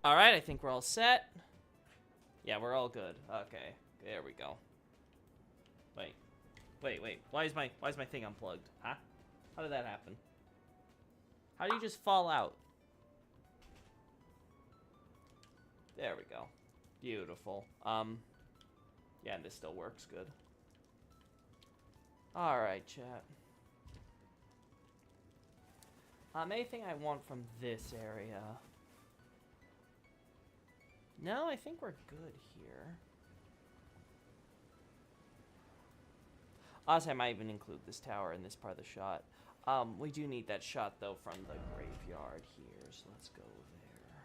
Alright, I think we're all set. Yeah, we're all good. Okay, there we go. Wait. Why is my thing unplugged? Huh? How did that happen? How do you just fall out? There we go. Beautiful. Yeah, and this still works good. Alright, chat. Anything I want from this area? No, I think we're good here. Honestly, I might even include this tower in this part of the shot. We do need that shot, though, from the graveyard here, so let's go there.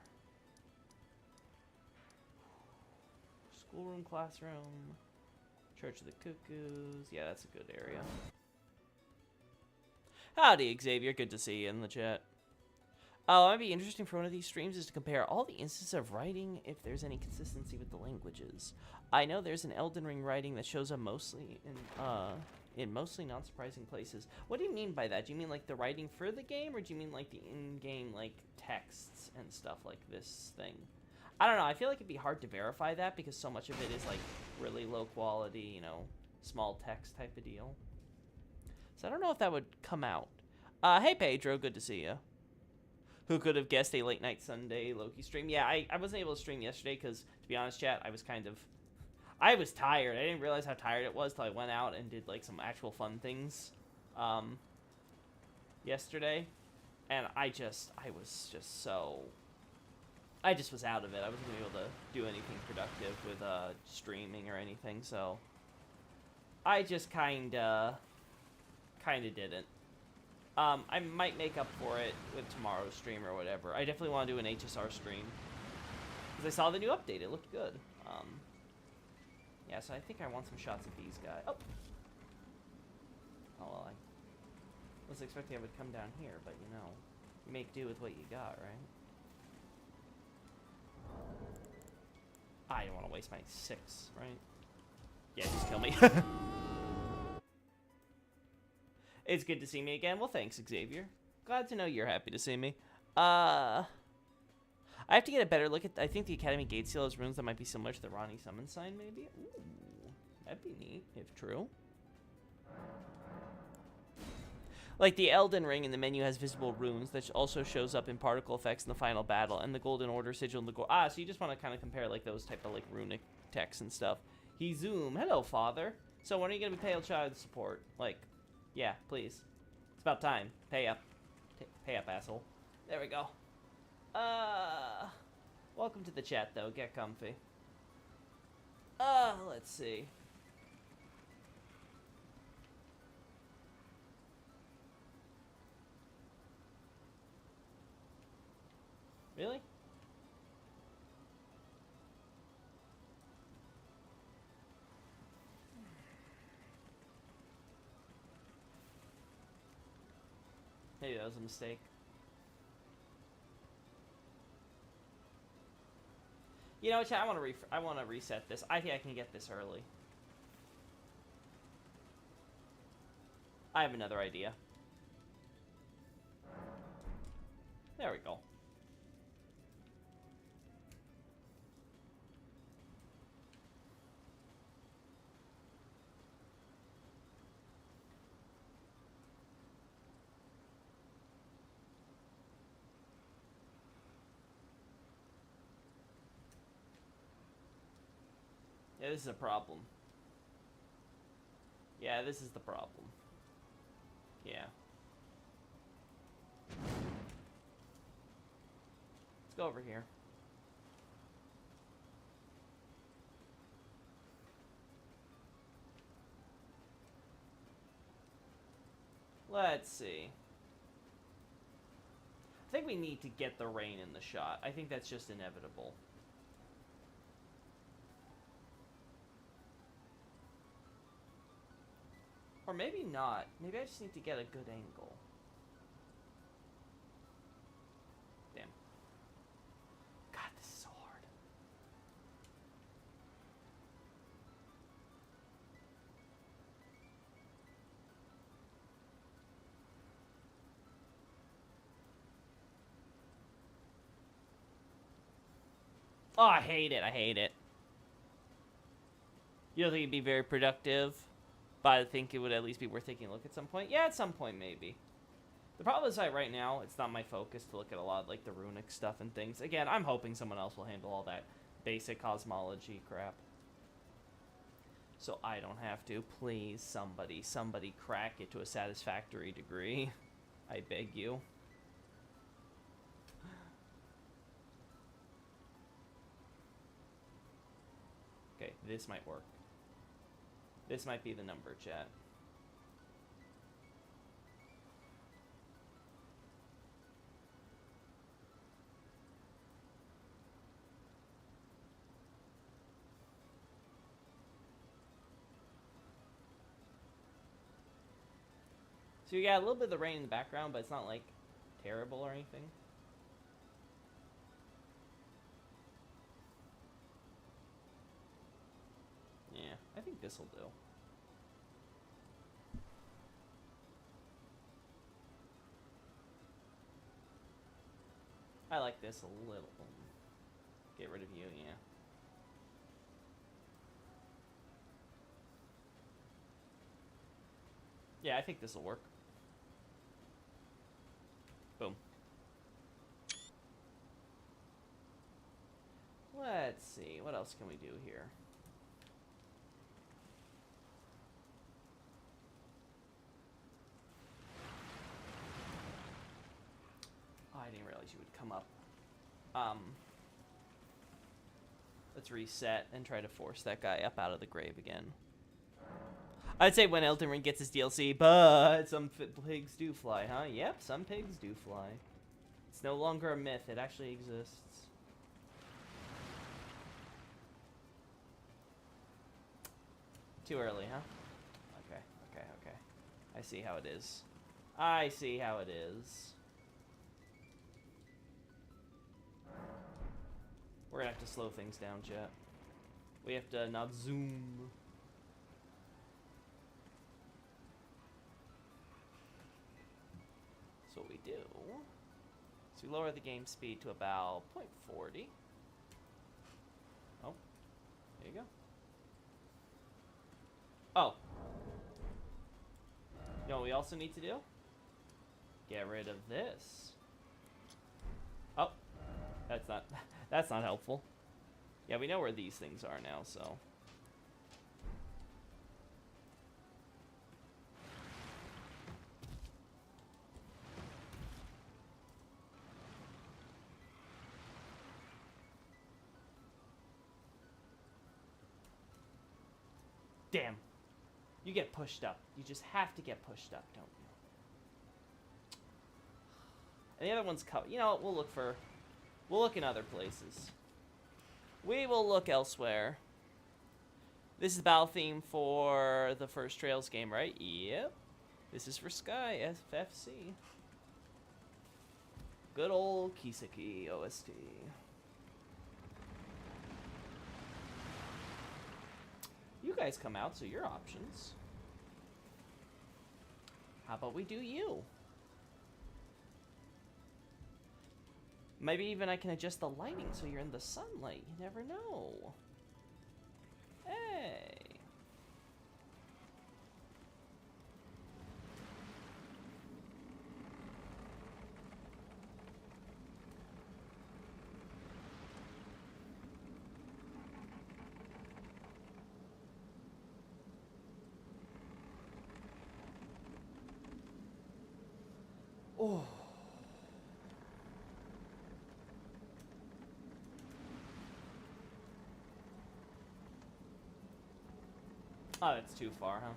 Schoolroom, classroom, Church of the Cuckoos. Yeah, that's a good area. Howdy, Xavier. Good to see you in the chat. Oh, it might be interesting for one of these streams is to compare all the instances of writing if there's any consistency with the languages. I know there's an Elden Ring writing that shows up mostly in mostly non-surprising places. What do you mean by that? Do you mean like the writing for the game, or do you mean like the in-game like texts and stuff like this thing? I don't know. I feel like it'd be hard to verify that because so much of it is like really low quality, you know, small text type of deal. So I don't know if that would come out. Hey Pedro, good to see you. Who could have guessed a late night Sunday Loki stream? Yeah, I wasn't able to stream yesterday because, to be honest, chat, I was tired. I didn't realize how tired it was till I went out and did like some actual fun things yesterday. And I was was out of it. I wasn't gonna be able to do anything productive with streaming or anything, so I just kinda didn't. I might make up for it with tomorrow's stream or whatever. I definitely want to do an HSR stream because I saw the new update. It looked good. Yeah, so I think I want some shots of these guys. Oh, well, I was expecting I would come down here, but you know, you make do with what you got, right? I don't want to waste my 6, right? Yeah, just kill me. It's good to see me again. Well, thanks, Xavier. Glad to know you're happy to see me. I have to get a better look at... I think the Academy Gate Seal has runes that might be similar to the Ronnie Summon sign, maybe? Ooh, that'd be neat, if true. Like, the Elden Ring in the menu has visible runes that also shows up in particle effects in the final battle, and the Golden Order sigil in the... so you just want to kind of compare, like, those type of, like, runic texts and stuff. Zoom. Hello, Father. So when are you going to be paying child support? Like... Yeah, please. It's about time. Pay up. Pay up, asshole. There we go. Welcome to the chat, though. Get comfy. Let's see. Really? Maybe that was a mistake. You know, chat, I want to reset this. I think I can get this early. I have another idea. There we go. Yeah, this is a problem. Yeah, this is the problem. Yeah. Let's go over here. Let's see. I think we need to get the rain in the shot. I think that's just inevitable. Or maybe not. Maybe I just need to get a good angle. Damn. God, this is so hard. Oh, I hate it. I hate it. You don't think it'd be very productive? But I think it would at least be worth taking a look at some point. Yeah, at some point, maybe. The problem is that right now, it's not my focus to look at a lot of, like, the runic stuff and things. Again, I'm hoping someone else will handle all that basic cosmology crap. So I don't have to. Please, somebody crack it to a satisfactory degree. I beg you. Okay, this might work. This might be the number, chat. So you got a little bit of the rain in the background, but it's not, like, terrible or anything. Yeah, I think this'll do. I like this a little. Get rid of you, yeah. Yeah, I think this'll work. Boom. Let's see, what else can we do here? Oh, I didn't realize you would come up. Let's reset and try to force that guy up out of the grave again. I'd say when Elden Ring gets his DLC, but some pigs do fly, huh? Yep, some pigs do fly. It's no longer a myth, it actually exists. Too early, huh? Okay. I see how it is. I see how it is. We're gonna have to slow things down, chat. We have to not zoom. So what we do is we lower the game speed to about 0.40. Oh, there you go. Oh. You know what we also need to do? Get rid of this. Oh, that's not helpful. Yeah, we know where these things are now, so. Damn. You get pushed up. You just have to get pushed up, don't you? And the other one's covered. You know what? We'll look in other places. We will look elsewhere. This is the battle theme for the first Trails game, right? Yep. This is for Sky FFC. Good old Kiseki OST. You guys come out, so your options. How about we do you? Maybe even I can adjust the lighting so you're in the sunlight. You never know. Hey. Oh. Oh, that's too far, huh?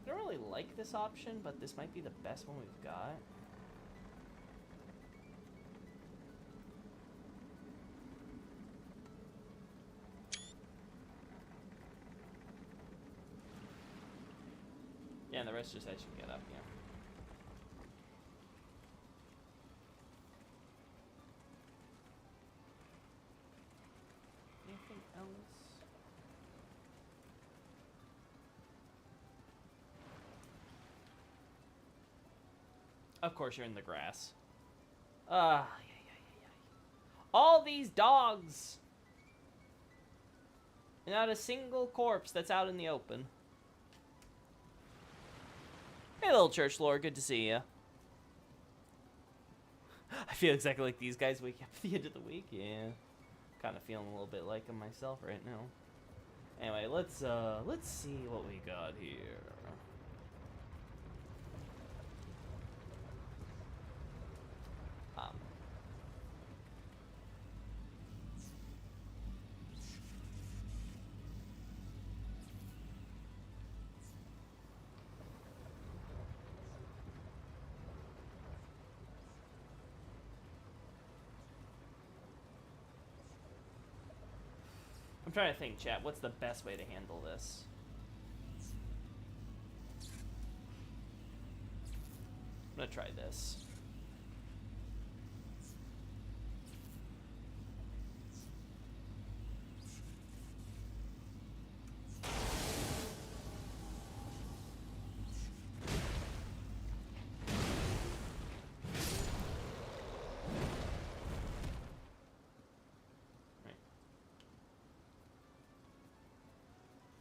I don't really like this option, but this might be the best one we've got. Yeah, and the rest just actually get up, yeah. Anything else? Of course you're in the grass. Yeah. All these dogs! Not a single corpse that's out in the open. Hey, little church lord, good to see you. I feel exactly like these guys waking up at the end of the week. Yeah, kind of feeling a little bit like them myself right now. Anyway, let's see what we got here. I'm trying to think, chat. What's the best way to handle this? I'm gonna try this.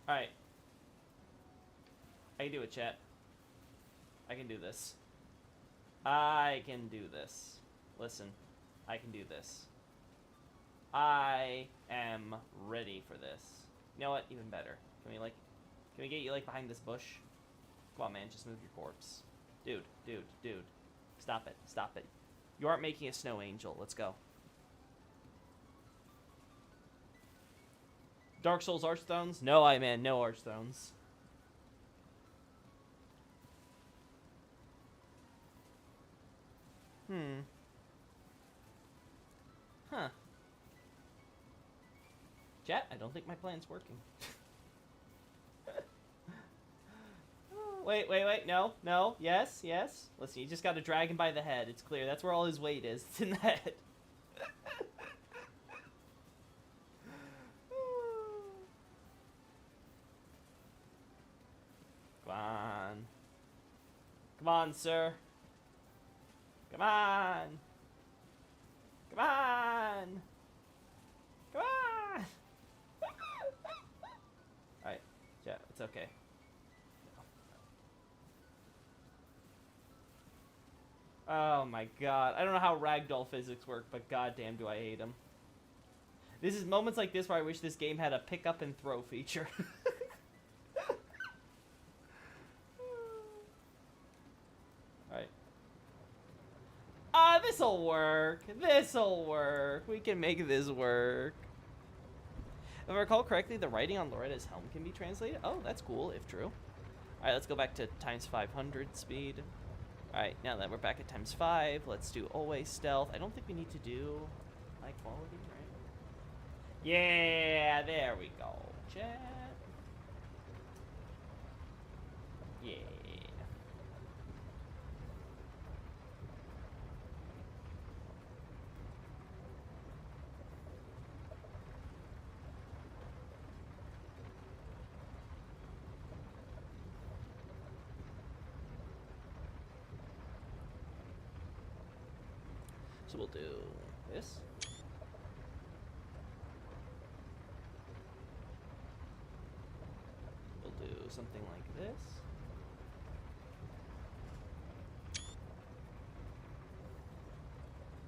Alright. I can do it, chat. I can do this. I can do this. Listen. I can do this. I am ready for this. You know what? Even better. Can we get you, like, behind this bush? Come on, man. Just move your corpse. Dude. Stop it. Stop it. You aren't making a snow angel. Let's go. Dark Souls Archthrones? No, man, no Archthrones. Huh. Chat, I don't think my plan's working. Wait, no, yes. Listen, you just gotta drag him by the head. It's clear. That's where all his weight is. It's in the head. Come on, sir. Come on. Alright, yeah, it's okay. Oh my god. I don't know how ragdoll physics work, but goddamn do I hate them. This is moments like this where I wish this game had a pick up and throw feature. This'll work. We can make this work. If I recall correctly, the writing on Loretta's helm can be translated. Oh, that's cool, if true. Alright, let's go back to times 500 speed. Alright, now that we're back at times 5, let's do always stealth. I don't think we need to do high quality, right? Yeah, there we go. Chat. Yeah. So we'll do this. We'll do something like this.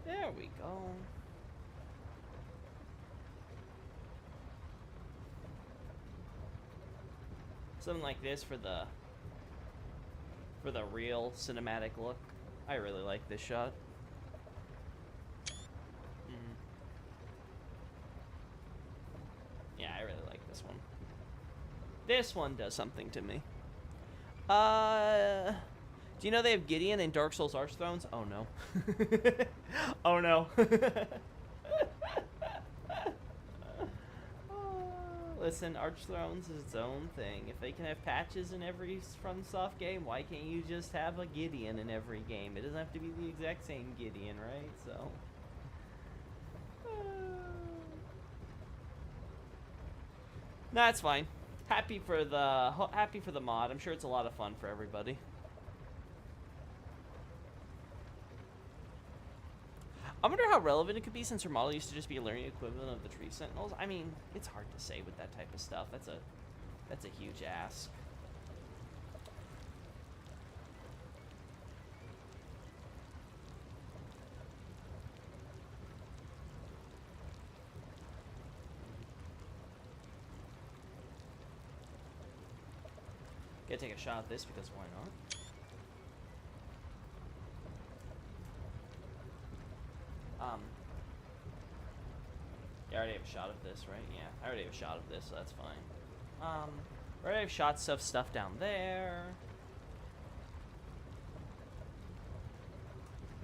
There we go. Something like this for the real cinematic look. I really like this shot. Yeah, I really like this one. This one does something to me. Do you know they have Gideon in Dark Souls Archthrones? Oh no. Oh no. Listen, Arch Thrones is its own thing. If they can have patches in every FromSoft game, why can't you just have a Gideon in every game? It doesn't have to be the exact same Gideon, right? So... That's fine. Happy for the mod. I'm sure it's a lot of fun for everybody. I wonder how relevant it could be since her model used to just be a learning equivalent of the Tree Sentinels. I mean, it's hard to say with that type of stuff. That's a huge ask. Gotta take a shot at this because why not? Yeah, I already have a shot of this, right? Yeah, I already have a shot of this, so that's fine. I already have shots of stuff down there.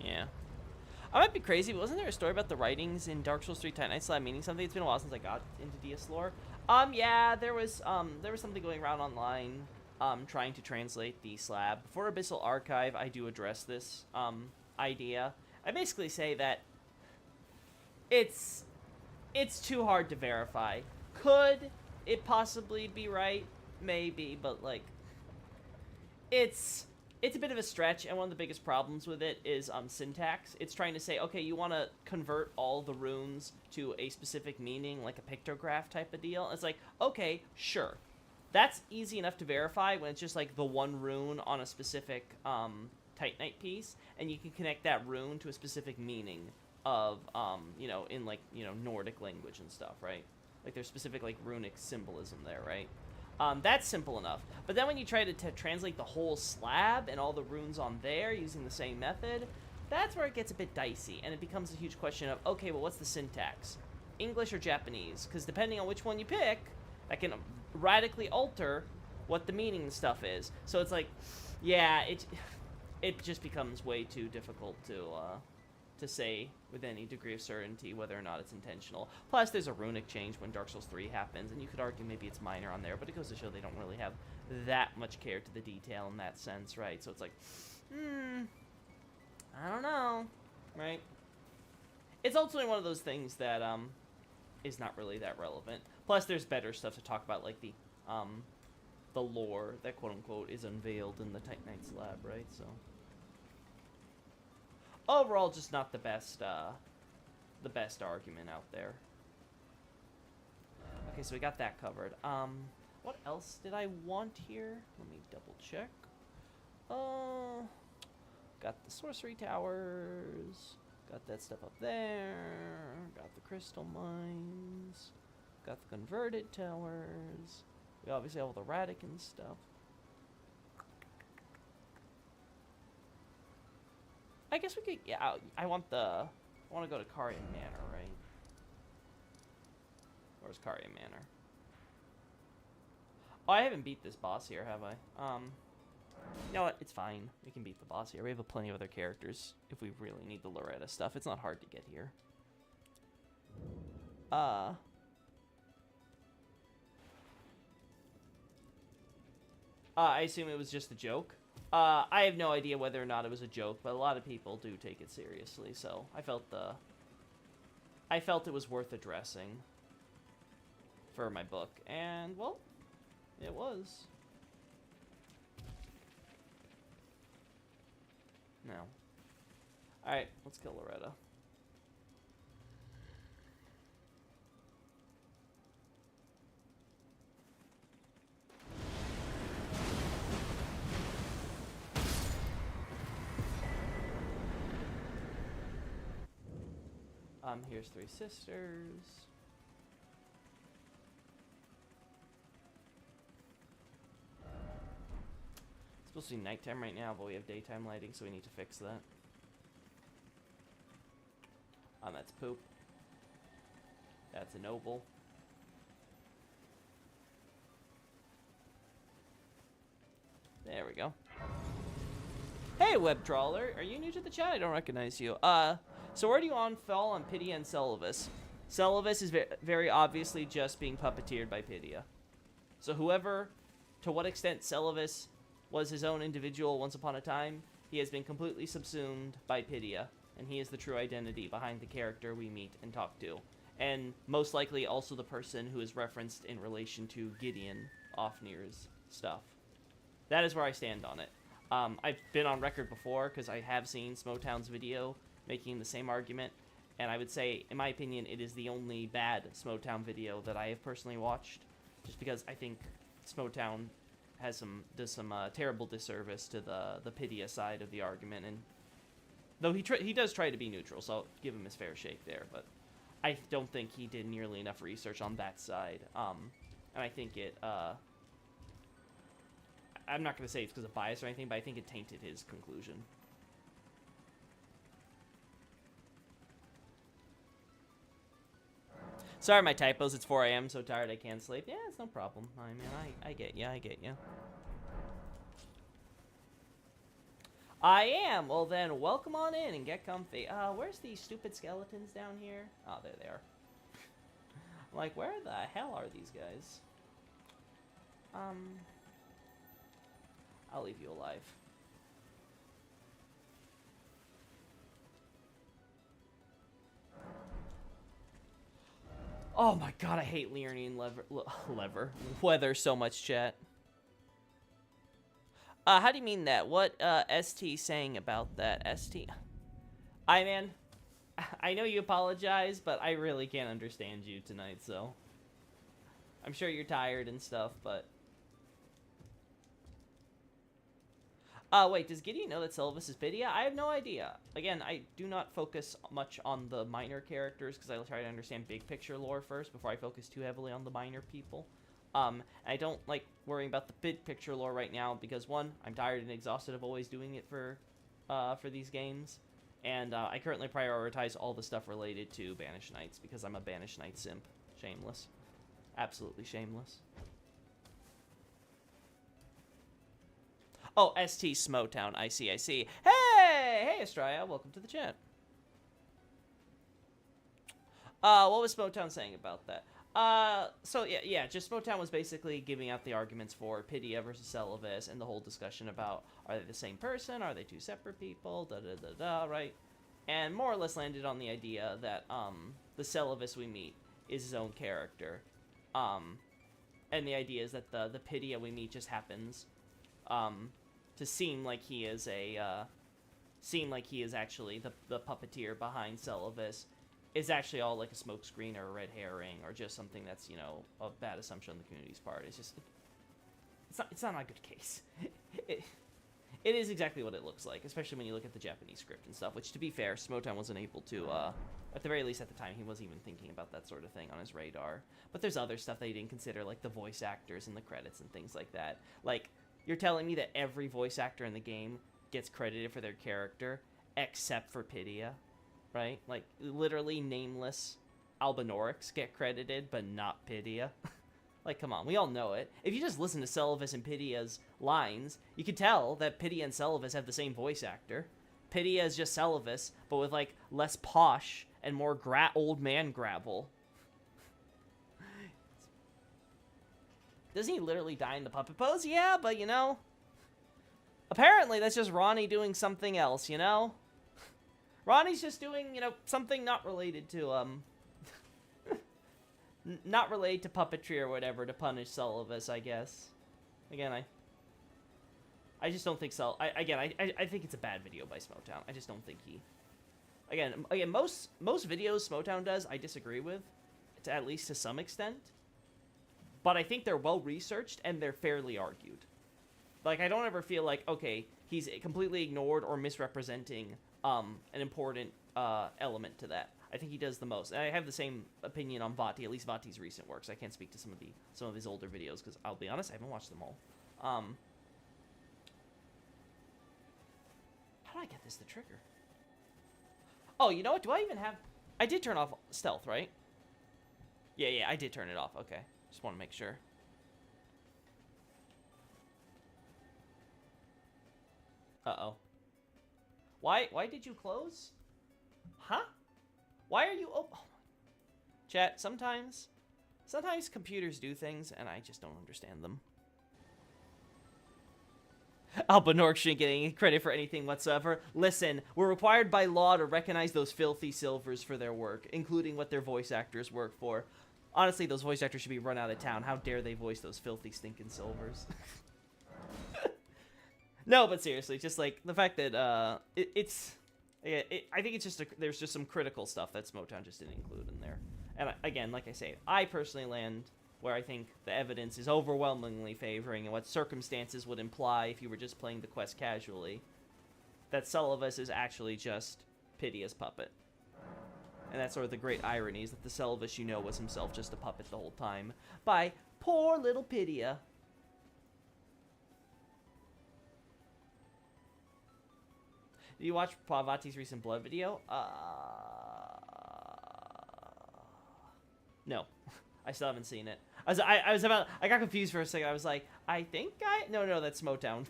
Yeah. I might be crazy, but wasn't there a story about the writings in Dark Souls 3 Titanite Slab meaning something? It's been a while since I got into DS lore. Yeah, there was something going around online, trying to translate the slab. For Abyssal Archive, I do address this, idea. I basically say that it's too hard to verify. Could it possibly be right? Maybe, but like, it's a bit of a stretch, and one of the biggest problems with it is syntax. It's trying to say, okay, you want to convert all the runes to a specific meaning, like a pictograph type of deal. It's like, okay, sure. That's easy enough to verify when it's just like the one rune on a specific Titanite piece, and you can connect that rune to a specific meaning of, you know, in like, you know, Nordic language and stuff, right? Like there's specific like runic symbolism there, right? That's simple enough. But then when you try to translate the whole slab and all the runes on there using the same method, that's where it gets a bit dicey, and it becomes a huge question of, okay, well, what's the syntax? English or Japanese? Because depending on which one you pick, that can radically alter what the meaning and stuff is. So it's like, yeah, it just becomes way too difficult to say with any degree of certainty whether or not it's intentional. Plus, there's a runic change when Dark Souls 3 happens, and you could argue maybe it's minor on there, but it goes to show they don't really have that much care to the detail in that sense, right? So it's like, I don't know, right? It's ultimately one of those things that is not really that relevant. Plus, there's better stuff to talk about, like the lore that quote-unquote is unveiled in the Titanite slab, right? So overall, just not the best argument out there. Okay, so we got that covered. What else did I want here? Let me double check. Got the sorcery towers. Got that stuff up there. Got the crystal mines. Got the converted towers. We obviously have all the Radican stuff. I guess we could, yeah, I want to go to Carian Manor, right? Where's Carian Manor? Oh, I haven't beat this boss here, have I? You know what? It's fine. We can beat the boss here. We have plenty of other characters if we really need the Loretta stuff. It's not hard to get here. I assume it was just a joke. I have no idea whether or not it was a joke, but a lot of people do take it seriously, so I felt it was worth addressing for my book, and, well, it was. No. Alright, let's kill Loretta. Here's Three Sisters. It's supposed to be nighttime right now, but we have daytime lighting, so we need to fix that. That's poop. That's a noble. There we go. Hey, web trawler. Are you new to the chat? I don't recognize you. So where do you fall on Pity and Selvus? Celovus is very obviously just being puppeteered by Pydia. So whoever, to what extent Celovus was his own individual once upon a time, he has been completely subsumed by Pydia, and he is the true identity behind the character we meet and talk to. And most likely also the person who is referenced in relation to Gideon Ofnir's stuff. That is where I stand on it. I've been on record before because I have seen Smotown's video making the same argument, and I would say, in my opinion, it is the only bad Smotown video that I have personally watched, just because I think Smotown does some terrible disservice to the Pydia side of the argument, and though he does try to be neutral, so I'll give him his fair shake there, but I don't think he did nearly enough research on that side, and I think it, I'm not going to say it's because of bias or anything, but I think it tainted his conclusion. Sorry, my typos. It's 4 a.m. So tired I can't sleep. Yeah, it's no problem. I get ya. I get ya. I am. Well, then, welcome on in and get comfy. Where's these stupid skeletons down here? Oh, there they are. I'm like, where the hell are these guys? I'll leave you alive. Oh my god, I hate Liurnian weather so much, chat. How do you mean that? What, ST saying about that, ST? Man, I know you apologize, but I really can't understand you tonight, so. I'm sure you're tired and stuff, but. Wait, does Gideon know that Celovus is Pydia? I have no idea. Again, I do not focus much on the minor characters, because I try to understand big picture lore first, before I focus too heavily on the minor people. I don't like worrying about the big picture lore right now, because one, I'm tired and exhausted of always doing it for these games, and I currently prioritize all the stuff related to Banished Knights, because I'm a Banished Knight simp. Shameless. Absolutely shameless. Oh, ST Smotown. I see. Hey! Hey, Estrella. Welcome to the chat. What was Smotown saying about that? So, yeah, just Smotown was basically giving out the arguments for Pydia versus Celovus, and the whole discussion about, are they the same person? Are they two separate people? Da-da-da-da, right? And more or less landed on the idea that, the Celovus we meet is his own character. And the idea is that the Pydia we meet just happens, to seem like he is actually the puppeteer behind Celovus, is actually all like a smokescreen or a red herring or just something that's, you know, a bad assumption on the community's part. It's just, it's not a good case. It is exactly what it looks like, especially when you look at the Japanese script and stuff, which, to be fair, Smotown wasn't able to, at the very least at the time, he wasn't even thinking about that sort of thing on his radar. But there's other stuff that he didn't consider, like the voice actors and the credits and things like that. Like, you're telling me that every voice actor in the game gets credited for their character, except for Pydia, right? Like, literally nameless Albinaurics get credited, but not Pydia. Like, come on, we all know it. If you just listen to Celovus and Pydia's lines, you can tell that Pydia and Celovus have the same voice actor. Pydia is just Celovus, but with, like, less posh and more old man gravel. Doesn't he literally die in the puppet pose? Yeah, but, you know, apparently that's just Ronnie doing something else, you know? Ronnie's just doing, you know, something not related to, not related to puppetry or whatever to punish Celovus, I guess. Again, I just don't think I think it's a bad video by Smotown. I just don't think he... Again, most videos Smotown does, I disagree with, at least to some extent. But I think they're well-researched, and they're fairly argued. Like, I don't ever feel like, okay, he's completely ignored or misrepresenting an important element to that. I think he does the most. And I have the same opinion on Vaati, at least Vaati's recent works. I can't speak to some of his older videos, because I'll be honest, I haven't watched them all. How do I get this to trigger? Oh, you know what? Do I even have... I did turn off stealth, right? Yeah, I did turn it off. Okay. Just want to make sure. Uh-oh. Why did you close? Huh? Why are you... Oh. Chat, sometimes computers do things, and I just don't understand them. Albanorg shouldn't get any credit for anything whatsoever. Listen, we're required by law to recognize those filthy silvers for their work, including what their voice actors work for. Honestly, those voice actors should be run out of town. How dare they voice those filthy, stinking silvers? No, but seriously, just like the fact that I think it's just there's just some critical stuff that Smotown just didn't include in there. And again, like I say, I personally land where I think the evidence is overwhelmingly favoring and what circumstances would imply if you were just playing the quest casually, that Celovus is actually just Pidia's puppet. And that's sort of the great irony, is that the Celovus you know was himself just a puppet the whole time by poor little Pidia. Did you watch Parvati's recent blood video? No. I still haven't seen it. I got confused for a second. I was like, no, that's Smotown.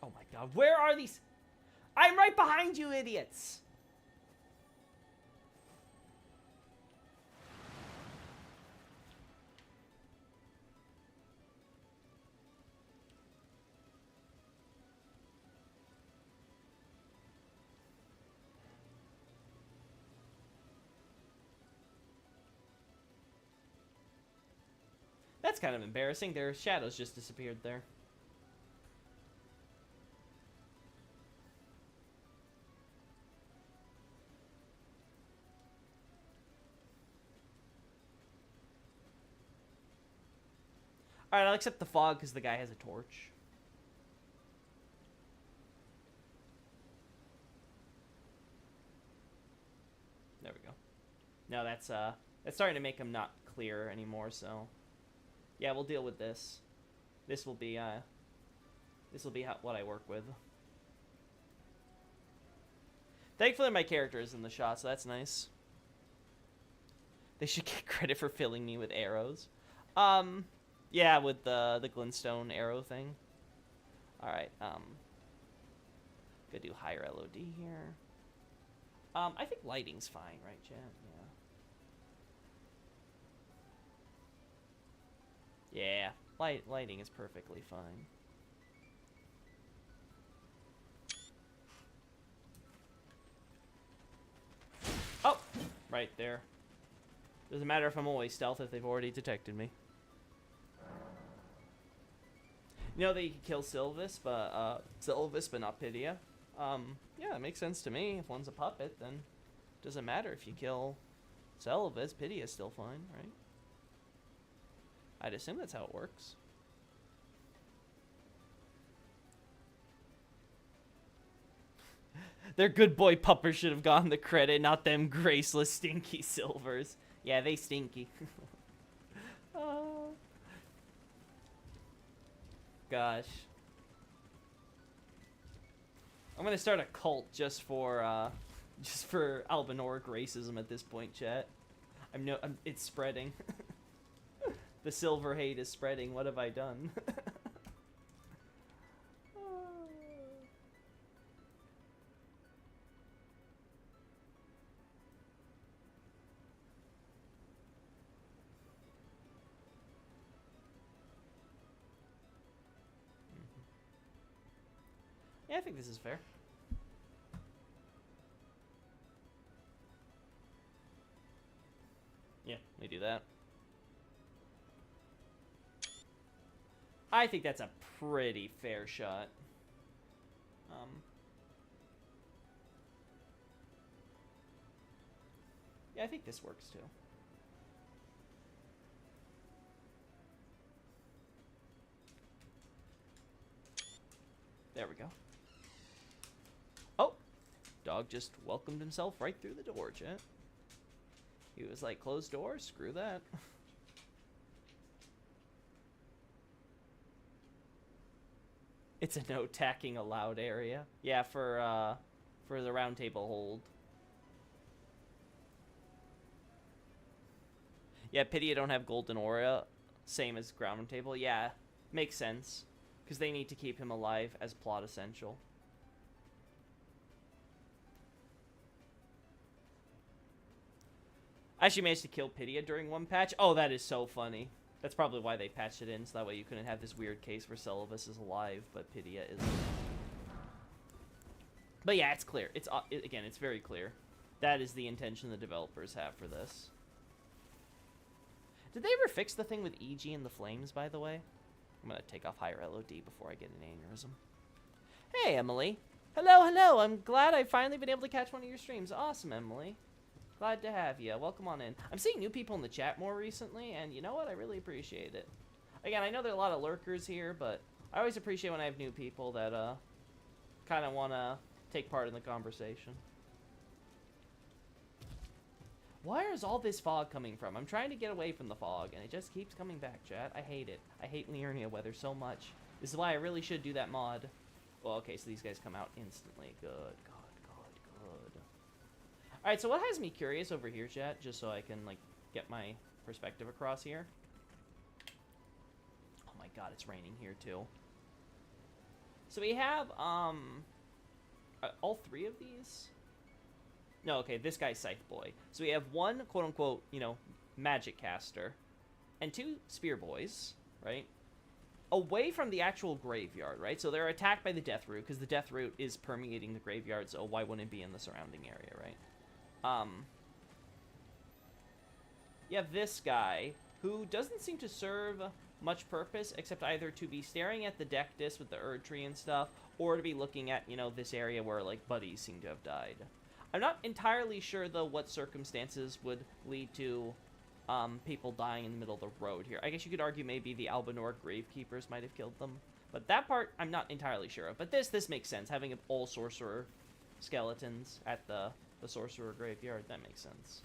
Oh my god, where are these? I'm right behind you, idiots! That's kind of embarrassing. Their shadows just disappeared there. Alright, I'll accept the fog because the guy has a torch. There we go. No, that's starting to make him not clear anymore, so... Yeah, we'll deal with this. This will be what I work with. Thankfully, my character is in the shot, so that's nice. They should get credit for filling me with arrows. Yeah, with the glintstone arrow thing. Alright, gonna do higher LOD here. I think lighting's fine, right, chat? Yeah. Yeah, lighting is perfectly fine. Oh! Right there. Doesn't matter if I'm always stealth if they've already detected me. You know that you can kill Sylvis, but not Pidia. Yeah, that makes sense to me. If one's a puppet, then it doesn't matter if you kill Sylvis, Pidia's still fine, right? I'd assume that's how it works. Their good boy puppers should have gotten the credit, not them graceless, stinky silvers. Yeah, they stinky. Oh. Gosh. I'm gonna start a cult just for Albanorg racism at this point, chat. It's spreading. The silver hate is spreading. What have I done? Yeah, I think this is fair. Yeah, we do that. I think that's a pretty fair shot. Yeah, I think this works too. There we go. Oh! Dog just welcomed himself right through the door, chat. He was like, closed door? Screw that. It's a no tacking allowed area. Yeah, for the round table hold. Yeah, Pidia don't have golden aura, same as ground table. Yeah, makes sense, because they need to keep him alive as plot essential. I actually managed to kill Pydia during one patch. Oh, that is so funny. That's probably why they patched it in, so that way you couldn't have this weird case where Celavis is alive, but Pydia isn't. But yeah, it's clear. Again, it's very clear. That is the intention the developers have for this. Did they ever fix the thing with EG and the flames, by the way? I'm going to take off higher LOD before I get an aneurysm. Hey, Emily. Hello, hello. I'm glad I've finally been able to catch one of your streams. Awesome, Emily. Glad to have you. Welcome on in. I'm seeing new people in the chat more recently, and you know what? I really appreciate it. Again, I know there are a lot of lurkers here, but I always appreciate when I have new people that kind of want to take part in the conversation. Where is all this fog coming from? I'm trying to get away from the fog, and it just keeps coming back, chat. I hate it. I hate Liurnia weather so much. This is why I really should do that mod. Well, okay, so these guys come out instantly. Good, good. Alright, so what has me curious over here, chat, just so I can, like, get my perspective across here. Oh my god, it's raining here, too. So we have, all three of these? No, okay, this guy's Scythe Boy. So we have one, quote-unquote, you know, magic caster, and two Spear Boys, right? Away from the actual graveyard, right? So they're attacked by the Death Root, because the Death Root is permeating the graveyard, so why wouldn't it be in the surrounding area, right? You have this guy, who doesn't seem to serve much purpose, except either to be staring at the deck disc with the Erd Tree and stuff, or to be looking at, you know, this area where, like, buddies seem to have died. I'm not entirely sure, though, what circumstances would lead to people dying in the middle of the road here. I guess you could argue maybe the Albanor Gravekeepers might have killed them. But that part, I'm not entirely sure of. But this makes sense. Having all Sorcerer skeletons at the Sorcerer Graveyard, that makes sense.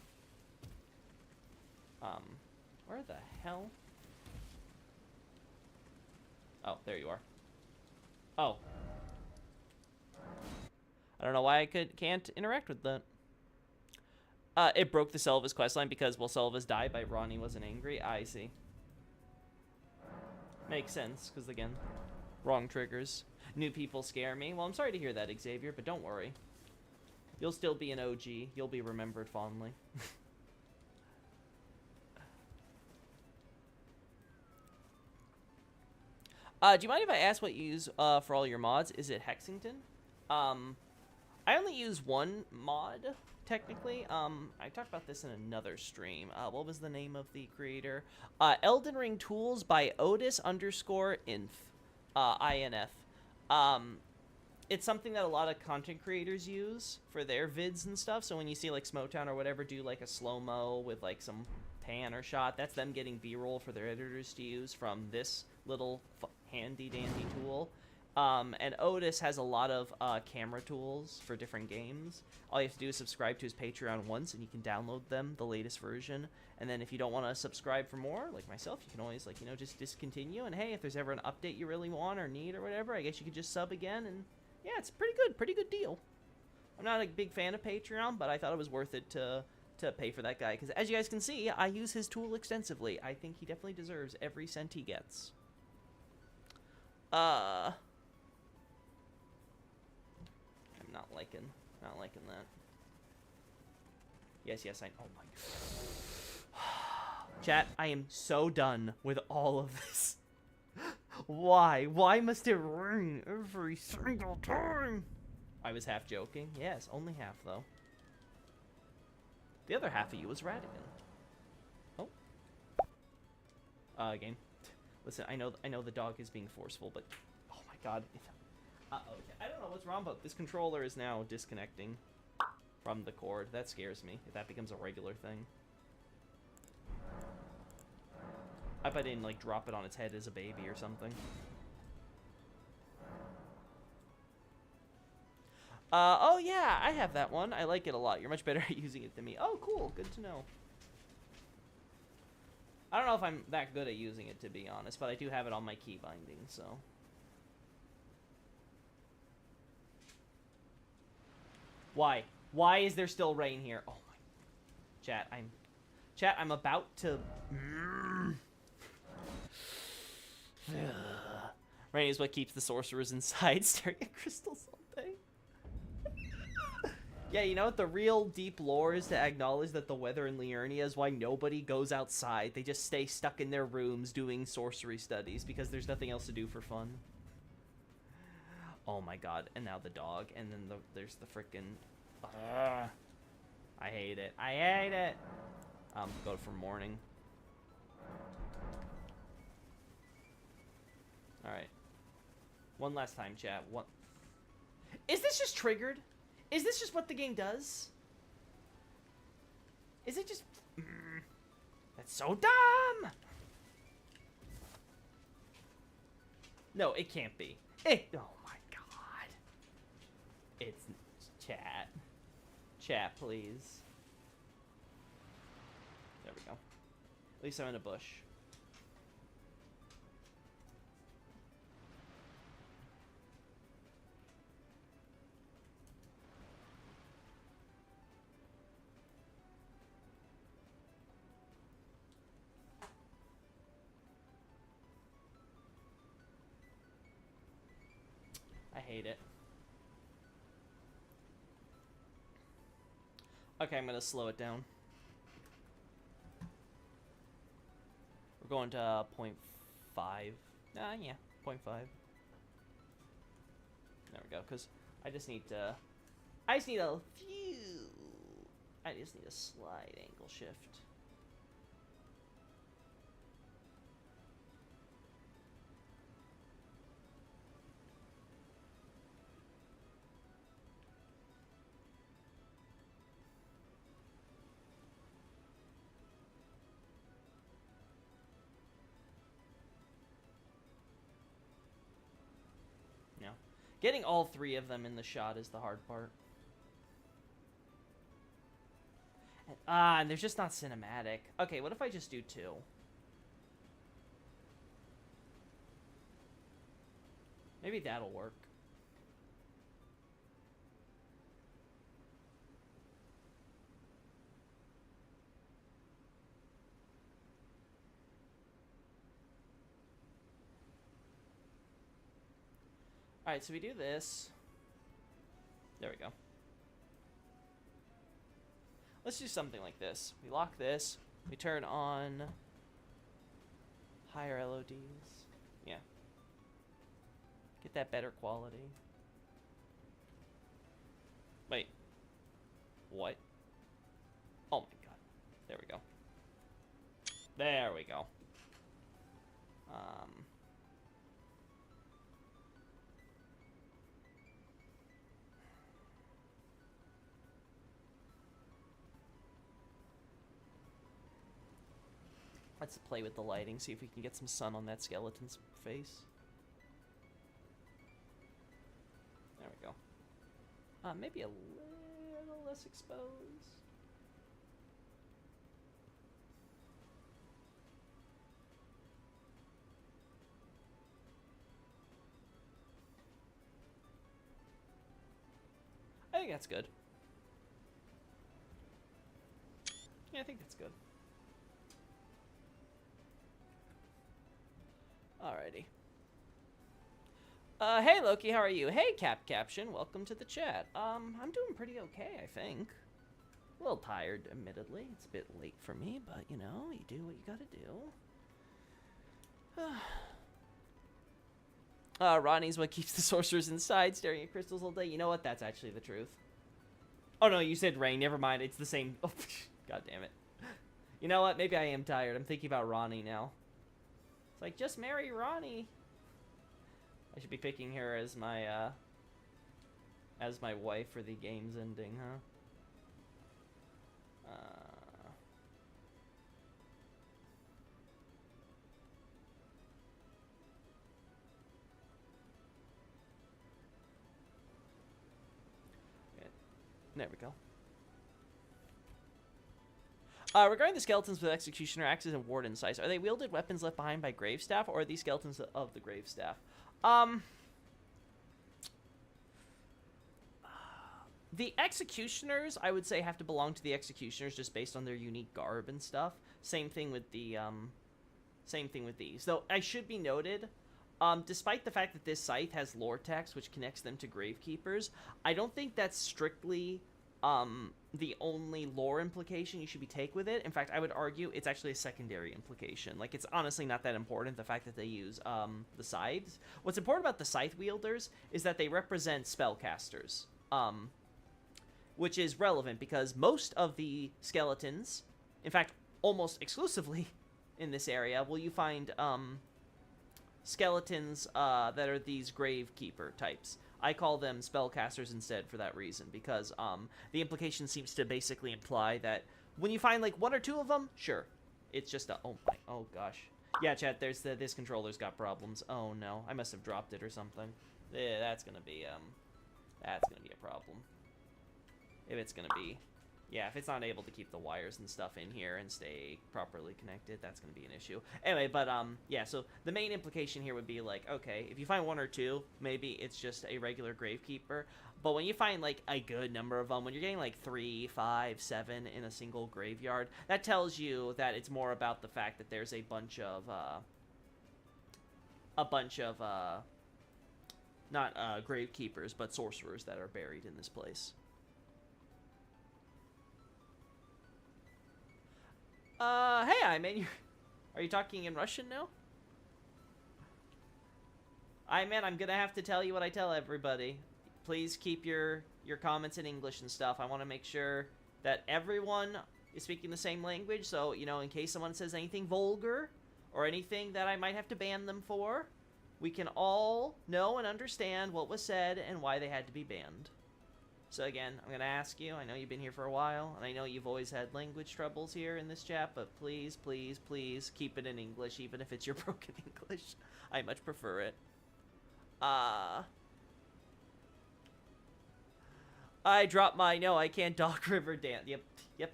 Where the hell? Oh, there you are. Oh. I don't know why I can't interact with that. It broke the Celavis questline because, well, Celavis died by Ronnie wasn't angry. I see. Makes sense, because, again, wrong triggers. New people scare me. Well, I'm sorry to hear that, Xavier, but don't worry. You'll still be an OG. You'll be remembered fondly. Do you mind if I ask what you use for all your mods? Is it Hexington? I only use one mod, technically. I talked about this in another stream. What was the name of the creator? Elden Ring Tools by Otis_inf. INF. It's something that a lot of content creators use for their vids and stuff. So when you see like Smotown or whatever do like a slow-mo with like some pan or shot, that's them getting B-roll for their editors to use from this little handy-dandy tool. And Otis has a lot of camera tools for different games. All you have to do is subscribe to his Patreon once, and you can download them, the latest version. And then if you don't want to subscribe for more, like myself, you can always, like, you know, just discontinue. And hey, if there's ever an update you really want or need or whatever, I guess you could just sub again. And yeah, it's pretty good deal. I'm not a big fan of Patreon, but I thought it was worth it to pay for that guy. Because as you guys can see, I use his tool extensively. I think he definitely deserves every cent he gets. I'm not liking that. Yes, I. Oh my god. Chat, I am so done with all of this. Why? Why must it rain every single time? I was half joking. Yes, only half though. The other half of you was Radigan. Oh. Game. Listen, I know the dog is being forceful, but oh my god. Okay. I don't know what's wrong, but this controller is now disconnecting from the cord. That scares me, if that becomes a regular thing. I bet I didn't, like, drop it on its head as a baby or something. Oh yeah, I have that one. I like it a lot. You're much better at using it than me. Oh, cool. Good to know. I don't know if I'm that good at using it, to be honest, but I do have it on my key binding, so... Why? Why is there still rain here? Oh my... Chat, I'm about to... Rain is what keeps the sorcerers inside, staring at crystals all day. Yeah, you know what? The real deep lore is to acknowledge that the weather in Liurnia is why nobody goes outside. They just stay stuck in their rooms doing sorcery studies because there's nothing else to do for fun. Oh my god. And now the dog. And then there's the frickin'... I hate it. I hate it. Go for morning. Alright. One last time, chat. What? Is this just triggered? Is this just what the game does? Is it just... That's so dumb! No, it can't be. Oh my god. It's... Chat. Chat, please. There we go. At least I'm in a bush. I hate it. Okay, I'm gonna slow it down. We're going to 0.5. Yeah, 0.5. There we go, because I just need to... I just need a slide angle shift. Getting all three of them in the shot is the hard part. And they're just not cinematic. Okay, what if I just do 2? Maybe that'll work. Alright, so we do this. There we go. Let's do something like this. We lock this. We turn on higher LODs. Yeah. Get that better quality. Wait. What? Oh my god. There we go. There we go. Let's play with the lighting, see if we can get some sun on that skeleton's face. There we go. Maybe a little less exposed. I think that's good. Yeah, I think that's good. Alrighty. Hey Loki, how are you? Hey Caption, welcome to the chat. I'm doing pretty okay, I think. A little tired, admittedly. It's a bit late for me, but you know, you do what you gotta do. Ronnie's what keeps the sorcerers inside, staring at crystals all day. You know what? That's actually the truth. Oh no, you said Rain. Never mind. It's the same. Oh, god damn it. You know what? Maybe I am tired. I'm thinking about Ronnie now. It's like, just marry Ronnie. I should be picking her as my wife for the game's ending, huh? There we go. Regarding the skeletons with Executioner axes and Warden Scythes, are they wielded weapons left behind by Gravestaff, or are these skeletons of the Gravestaff? The Executioners, I would say, have to belong to the Executioners just based on their unique garb and stuff. Same thing with the, same thing with these. Though, I should be noted, despite the fact that this scythe has lore text, which connects them to Gravekeepers, I don't think that's strictly the only lore implication you should be take with it. In fact, I would argue it's actually a secondary implication. Like, it's honestly not that important, the fact that they use the scythes. What's important about the scythe wielders is that they represent spellcasters, which is relevant because most of the skeletons, in fact, almost exclusively in this area, will you find skeletons that are these gravekeeper types. I call them spellcasters instead for that reason, because the implication seems to basically imply that when you find like one or two of them, sure, it's just a oh gosh, yeah, chat. This controller's got problems. Oh no, I must have dropped it or something. Yeah, that's gonna be a problem. If it's gonna be, yeah, if it's not able to keep the wires and stuff in here and stay properly connected, that's going to be an issue. Anyway, but, yeah, so the main implication here would be, like, okay, if you find one or two, maybe it's just a regular gravekeeper. But when you find, like, a good number of them, when you're getting, like, 3, 5, 7 in a single graveyard, that tells you that it's more about the fact that there's a bunch of, not, gravekeepers, but sorcerers that are buried in this place. Hey, are you talking in Russian now? Man, I'm gonna have to tell you what I tell everybody. Please keep your comments in English and stuff. I want to make sure that everyone is speaking the same language, so, you know, in case someone says anything vulgar or anything that I might have to ban them for, we can all know and understand what was said and why they had to be banned. So again, I'm going to ask you, I know you've been here for a while, and I know you've always had language troubles here in this chat, but please, please, please keep it in English, even if it's your broken English. I much prefer it. I dropped my, no, I can't Dog River dance. Yep,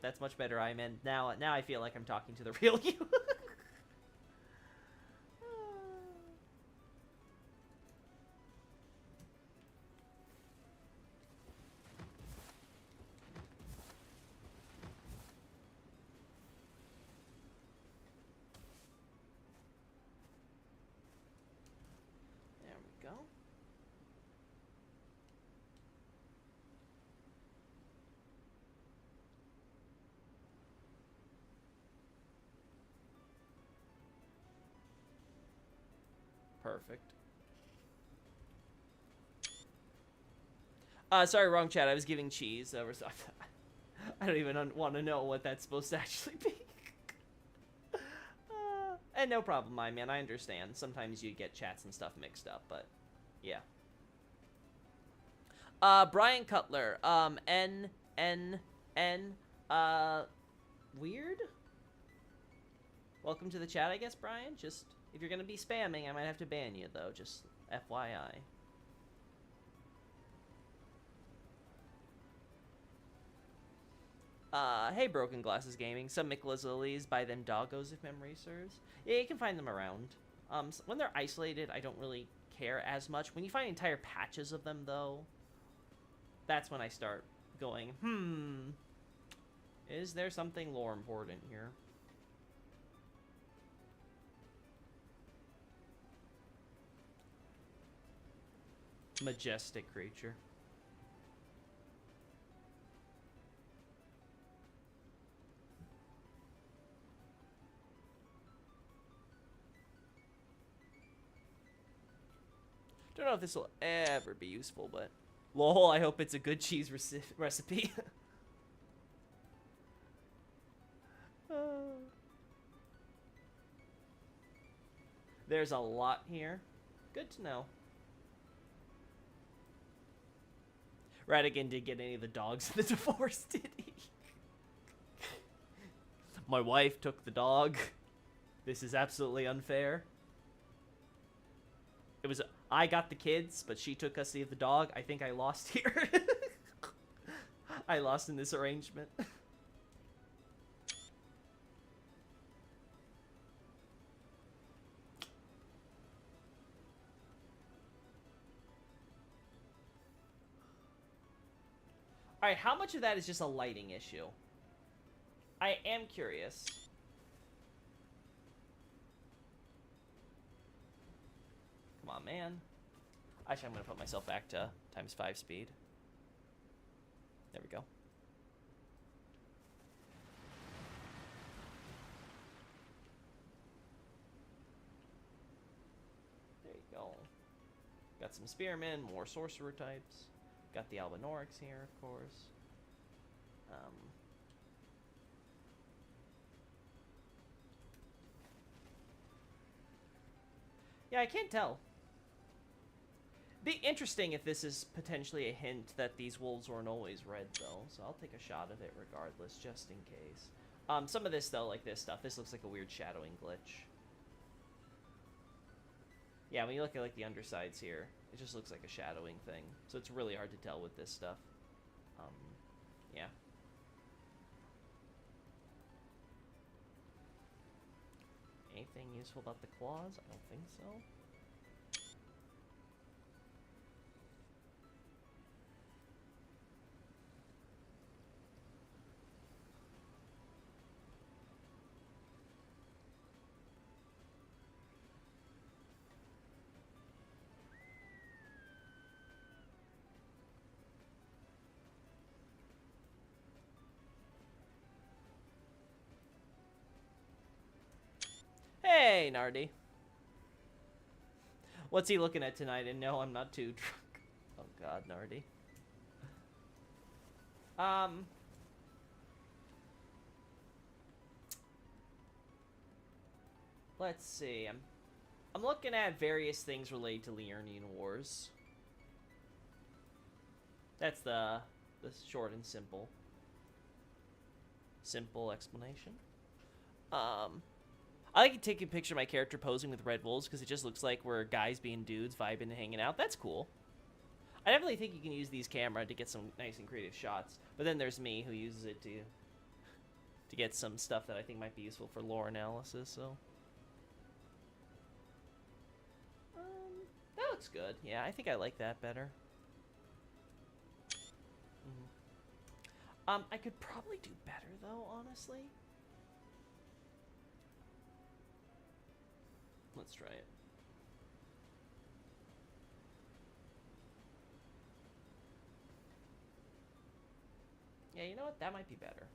that's much better, Iman. Now I feel like I'm talking to the real you. Perfect. Sorry, wrong chat. I was giving cheese over stuff. I don't even want to know what that's supposed to actually be. And no problem, my man. I understand. Sometimes you get chats and stuff mixed up, but yeah. Brian Cutler. Weird? Welcome to the chat, I guess, Brian. Just, if you're gonna be spamming, I might have to ban you, though. Just FYI. Hey, Broken Glasses Gaming. Some Miklas Lilies by them doggos, if memory serves. Yeah, you can find them around. When they're isolated, I don't really care as much. When you find entire patches of them, though, that's when I start going, is there something lore important here? Majestic creature. Don't know if this will ever be useful, but lol, I hope it's a good cheese recipe. There's a lot here. Good to know. Radigan did get any of the dogs in the divorce, did he? My wife took the dog. This is absolutely unfair. It was, I got the kids, but she took custody of the dog. I think I lost here. I lost in this arrangement. Alright, how much of that is just a lighting issue? I am curious. Come on, man. Actually, I'm going to put myself back to ×5 speed. There we go. go. Got some spearmen, more sorcerer types. Got the Albinaurics here, of course. Yeah, I can't tell. Be interesting if this is potentially a hint that these wolves weren't always red, though. So I'll take a shot of it regardless, just in case. Some of this, though, like this stuff, this looks like a weird shadowing glitch. Yeah, when you look at, like, the undersides here, it just looks like a shadowing thing. So it's really hard to tell with this stuff. Yeah. Anything useful about the claws? I don't think so. Hey, Nardi. What's he looking at tonight? And no, I'm not too drunk. Oh god, Nardi. Let's see. I'm looking at various things related to Liurnian Wars. That's the short and simple explanation. I like to take a picture of my character posing with red wolves because it just looks like we're guys being dudes, vibing and hanging out. That's cool. I definitely think you can use these camera to get some nice and creative shots. But then there's me who uses it to get some stuff that I think might be useful for lore analysis. So that looks good. Yeah, I think I like that better. I could probably do better though, honestly. Let's try it. Yeah, you know what? That might be better.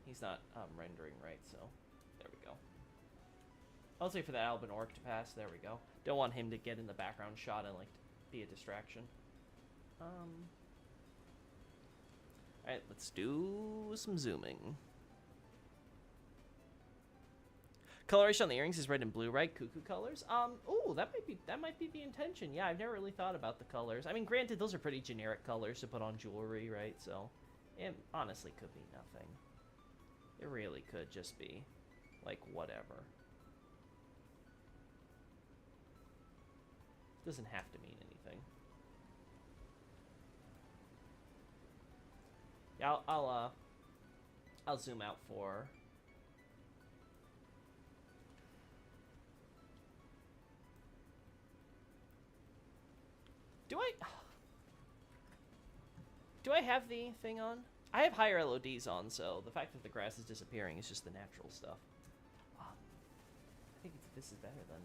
He's not rendering right, so there we go. I'll say for that Albinauric to pass. There we go. Don't want him to get in the background shot and like be a distraction. Alright, let's do some zooming. Coloration on the earrings is red and blue, right? Cuckoo colors. Ooh, that might be the intention. Yeah, I've never really thought about the colors. I mean, granted, those are pretty generic colors to put on jewelry, right? So, it honestly could be nothing. It really could just be, like, whatever. Doesn't have to mean anything. Yeah, I'll zoom out for. Do I have the thing on? I have higher LODs on, so the fact that the grass is disappearing is just the natural stuff. I think this is better than.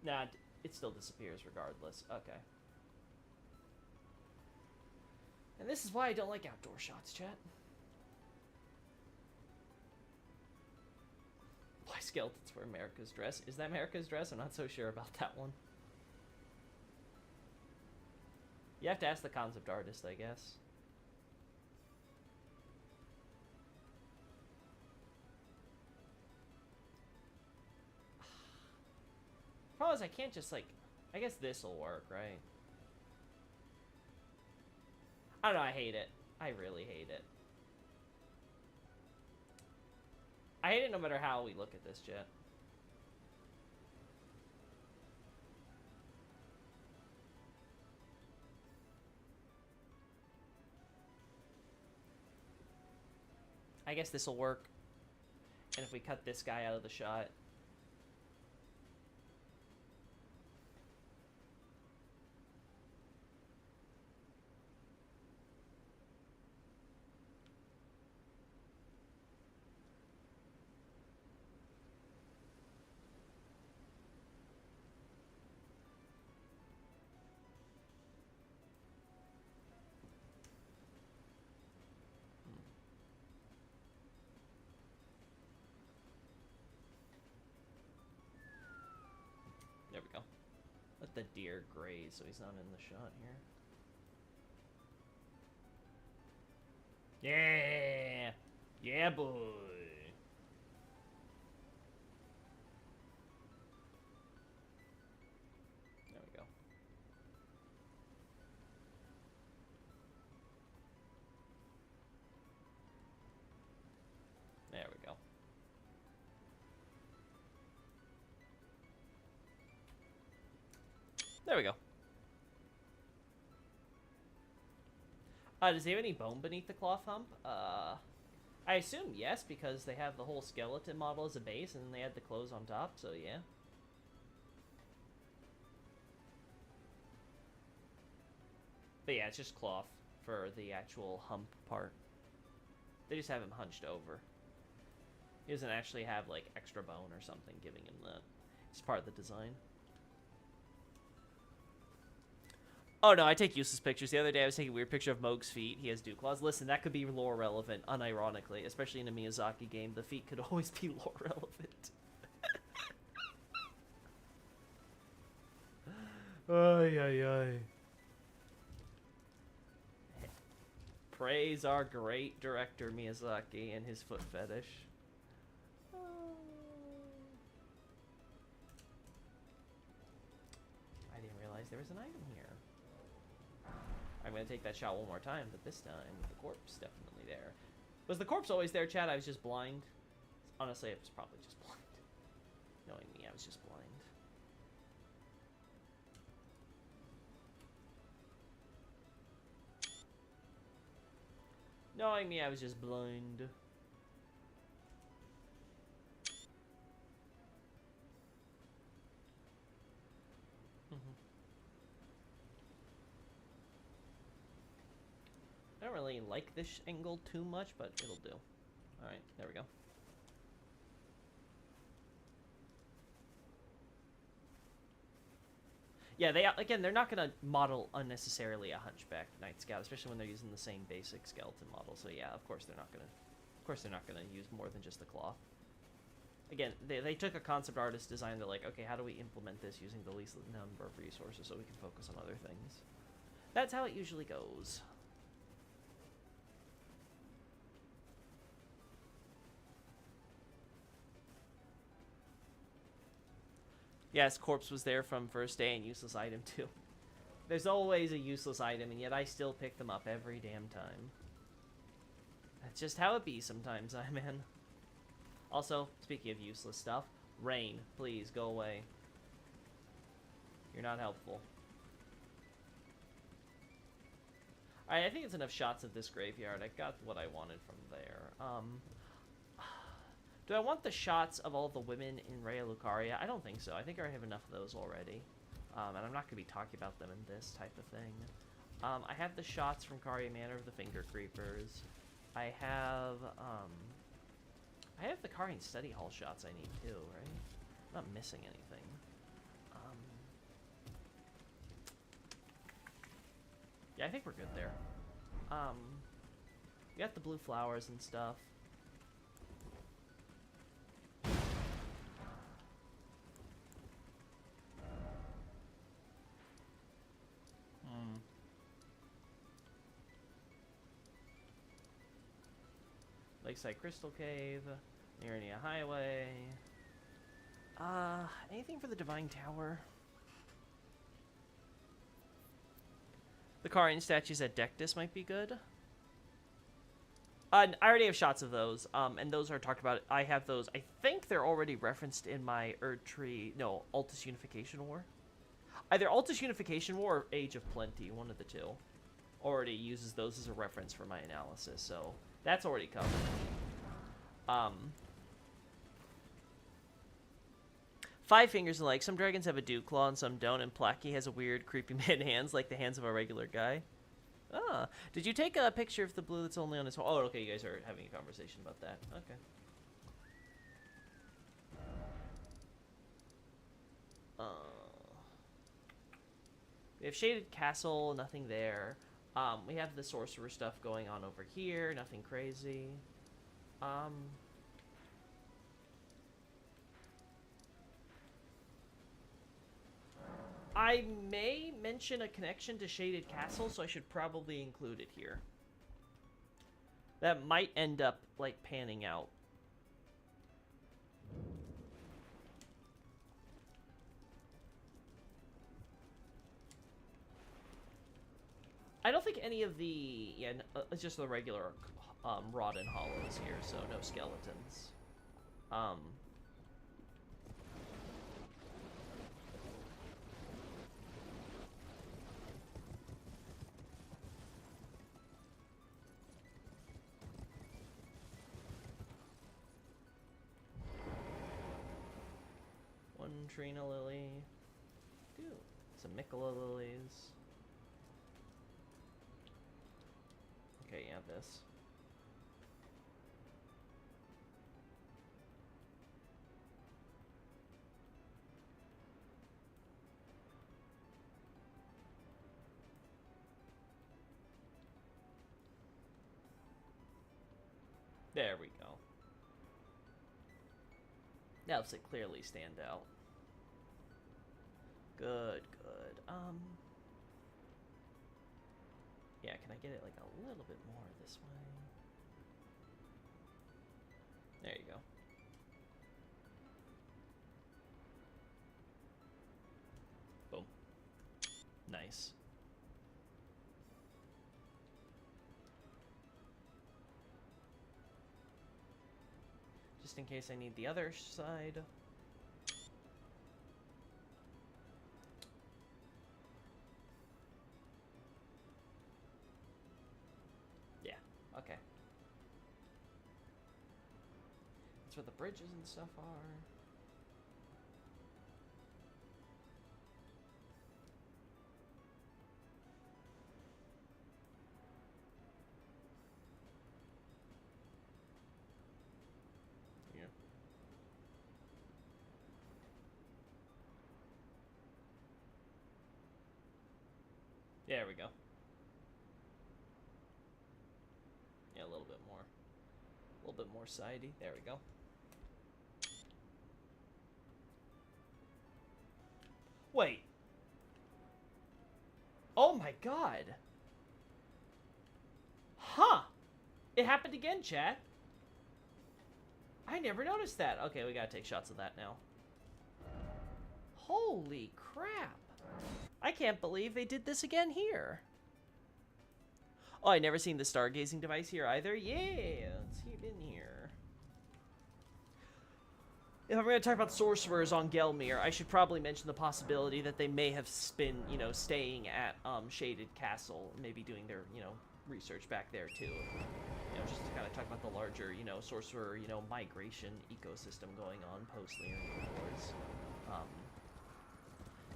Nah, it still disappears regardless. Okay. And this is why I don't like outdoor shots, chat. Why skeletons for America's dress? Is that America's dress? I'm not so sure about that one. You have to ask the concept artist, I guess. Problem is I can't just like, I guess this will work, right? I don't know, I hate it. I really hate it. I hate it no matter how we look at this, chat. I guess this will work. And if we cut this guy out of the shot. Let the deer graze so he's not in the shot here. Yeah! Yeah, boy! There we go. There we go. There we go. Does he have any bone beneath the cloth hump? I assume yes, because they have the whole skeleton model as a base, and then they had the clothes on top, so yeah. But yeah, it's just cloth for the actual hump part. They just have him hunched over. He doesn't actually have, like, extra bone or something giving him that. It's part of the design. Oh no, I take useless pictures. The other day I was taking a weird picture of Moog's feet. He has dew claws. Listen, that could be lore relevant, unironically. Especially in a Miyazaki game, the feet could always be lore relevant. Ay, ay, ay. Praise our great director Miyazaki and his foot fetish. I didn't realize there was an item here. I'm going to take that shot one more time, but this time with the corpse definitely there. Was the corpse always there, Chad? I was just blind. Honestly, I was probably just blind. Knowing me, I was just blind. Knowing me, I was just blind. I don't really like this angle too much, but it'll do. Alright, there we go. Yeah, they're not going to model unnecessarily a hunchback Night Scout, especially when they're using the same basic skeleton model. So yeah, of course they're not going to use more than just the cloth. Again, they took a concept artist design. They're like, okay, how do we implement this using the least number of resources so we can focus on other things? That's how it usually goes. Yes, corpse was there from first day and useless item too. There's always a useless item, and yet I still pick them up every damn time. That's just how it be sometimes, man. Also, speaking of useless stuff, rain, please go away. You're not helpful. Alright, I think it's enough shots of this graveyard. I got what I wanted from there. Do I want the shots of all the women in Raya Lucaria? I don't think so. I think I have enough of those already. And I'm not going to be talking about them in this type of thing. I have the shots from Caria Manor of the Finger Creepers. I have the Carian Study Hall shots I need too, right? I'm not missing anything. Yeah, I think we're good there. We got the blue flowers and stuff. Lakeside Crystal Cave, Narnia Highway. Anything for the Divine Tower? The Carian statues at Dectus might be good. I already have shots of those, and those are talked about. I have those. I think they're already referenced in my Erdtree. No, Altus Unification War. Either Altus Unification War or Age of Plenty, one of the two. Already uses those as a reference for my analysis, so that's already covered. Five fingers and legs. Some dragons have a dew claw and some don't, and Placky has a weird, creepy man hands like the hands of a regular guy. Ah, did you take a picture of the blue that's only on his... Oh, okay, you guys are having a conversation about that. Okay. We have Shaded Castle, nothing there. We have the sorcerer stuff going on over here, nothing crazy. I may mention a connection to Shaded Castle, so I should probably include it here. That might end up, like, panning out. I don't think any of the... Yeah, it's just the regular Rod and Hollows here, so no skeletons. One Trina Lily. Two. Some Mikola Lilies. Okay, yeah, this. There we go. That helps it clearly stand out. Good, good. Yeah, can I get it like a little bit more this way? There you go. Boom. Nice. Just in case I need the other side. Yeah, okay. That's where the bridges and stuff are. There we go. Yeah, a little bit more. A little bit more sidey. There we go. Wait. Oh my god. Huh. It happened again, chat. I never noticed that. Okay, we gotta take shots of that now. Holy crap. I can't believe they did this again here. Oh, I never seen the stargazing device here either. Yeah, let's see it in here. If I'm going to talk about sorcerers on Gelmir, I should probably mention the possibility that they may have been, you know, staying at Shaded Castle, maybe doing their, you know, research back there too. You know, just to kind of talk about the larger, you know, sorcerer, you know, migration ecosystem going on post-Lyrian Wars.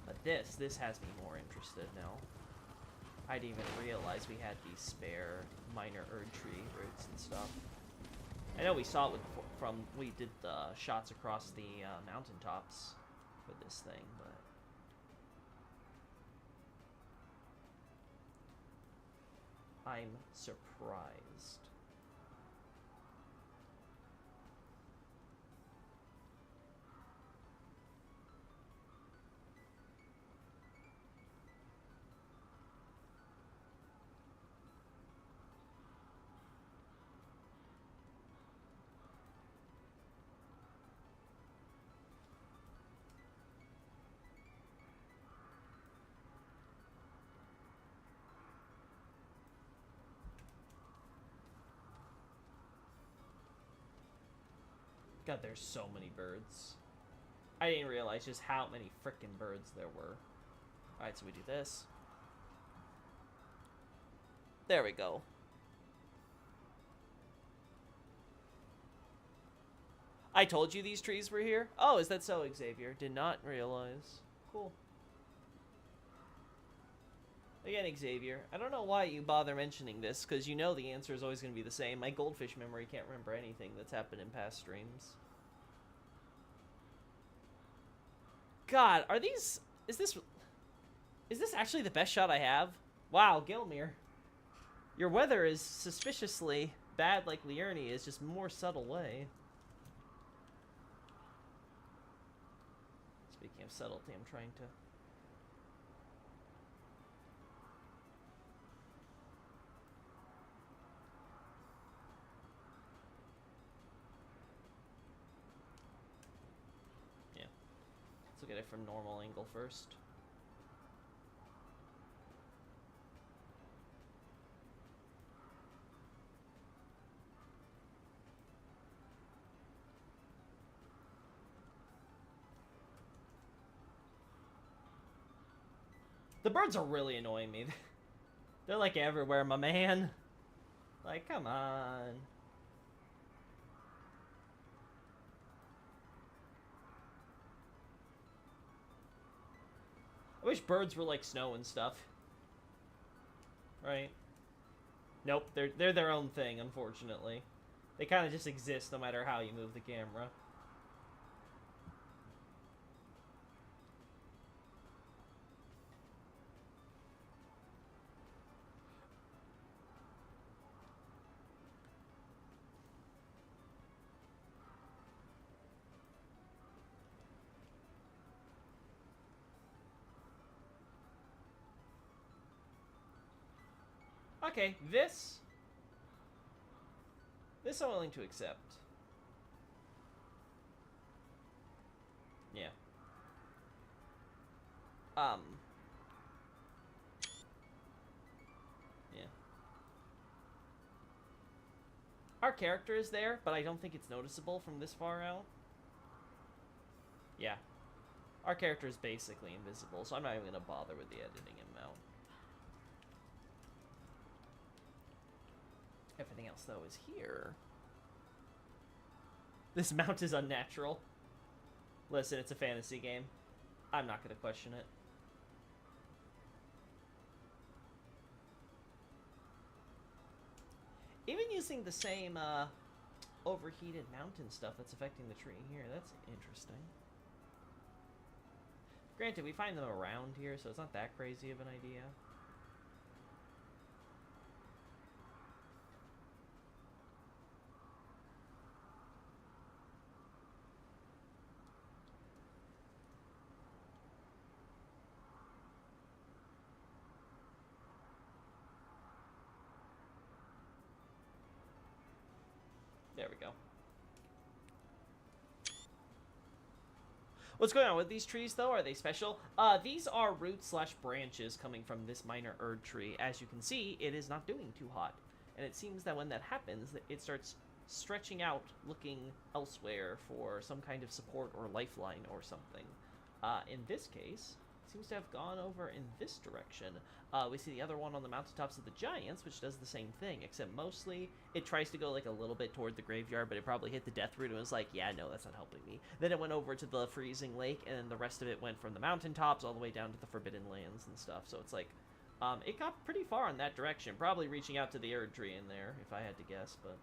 But this has me more interested now. I didn't even realize we had these spare minor Erdtree roots and stuff. I know we saw it from we did the shots across the mountaintops for this thing, but I'm surprised. God, there's so many birds. I didn't realize just how many frickin' birds there were. Alright, so we do this. There we go. I told you these trees were here? Oh, is that so, Xavier? Did not realize. Cool. Again, Xavier, I don't know why you bother mentioning this, because you know the answer is always going to be the same. My goldfish memory can't remember anything that's happened in past streams. God, are these... Is this actually the best shot I have? Wow, Gelmir. Your weather is suspiciously bad like Liurni is, just more subtle way. Speaking of subtlety, I'm trying to... look at it from normal angle first. The birds are really annoying me. They're like everywhere, my man. Like, come on. I wish birds were like snow and stuff. Right? Nope, they're their own thing, unfortunately. They kind of just exist no matter how you move the camera. Okay, this I'm willing to accept. Yeah. Yeah. Our character is there, but I don't think it's noticeable from this far out. Yeah. Our character is basically invisible, so I'm not even going to bother with the editing him out. Everything else, though, is here. This mount is unnatural. Listen, it's a fantasy game. I'm not going to question it. Even using the same overheated mountain stuff that's affecting the tree here, that's interesting. Granted, we find them around here, so it's not that crazy of an idea. There we go. What's going on with these trees, though? Are they special? These are roots / branches coming from this minor Erd tree. As you can see, it is not doing too hot. And it seems that when that happens, it starts stretching out, looking elsewhere for some kind of support or lifeline or something. In this case, it seems to have gone over in this direction. We see the other one on the mountaintops of the Giants, which does the same thing, except mostly it tries to go like a little bit toward the graveyard, but it probably hit the death root and was like, yeah, no, that's not helping me. Then it went over to the freezing lake, and then the rest of it went from the mountaintops all the way down to the Forbidden Lands and stuff. So it's like, it got pretty far in that direction, probably reaching out to the Erd tree in there, if I had to guess, but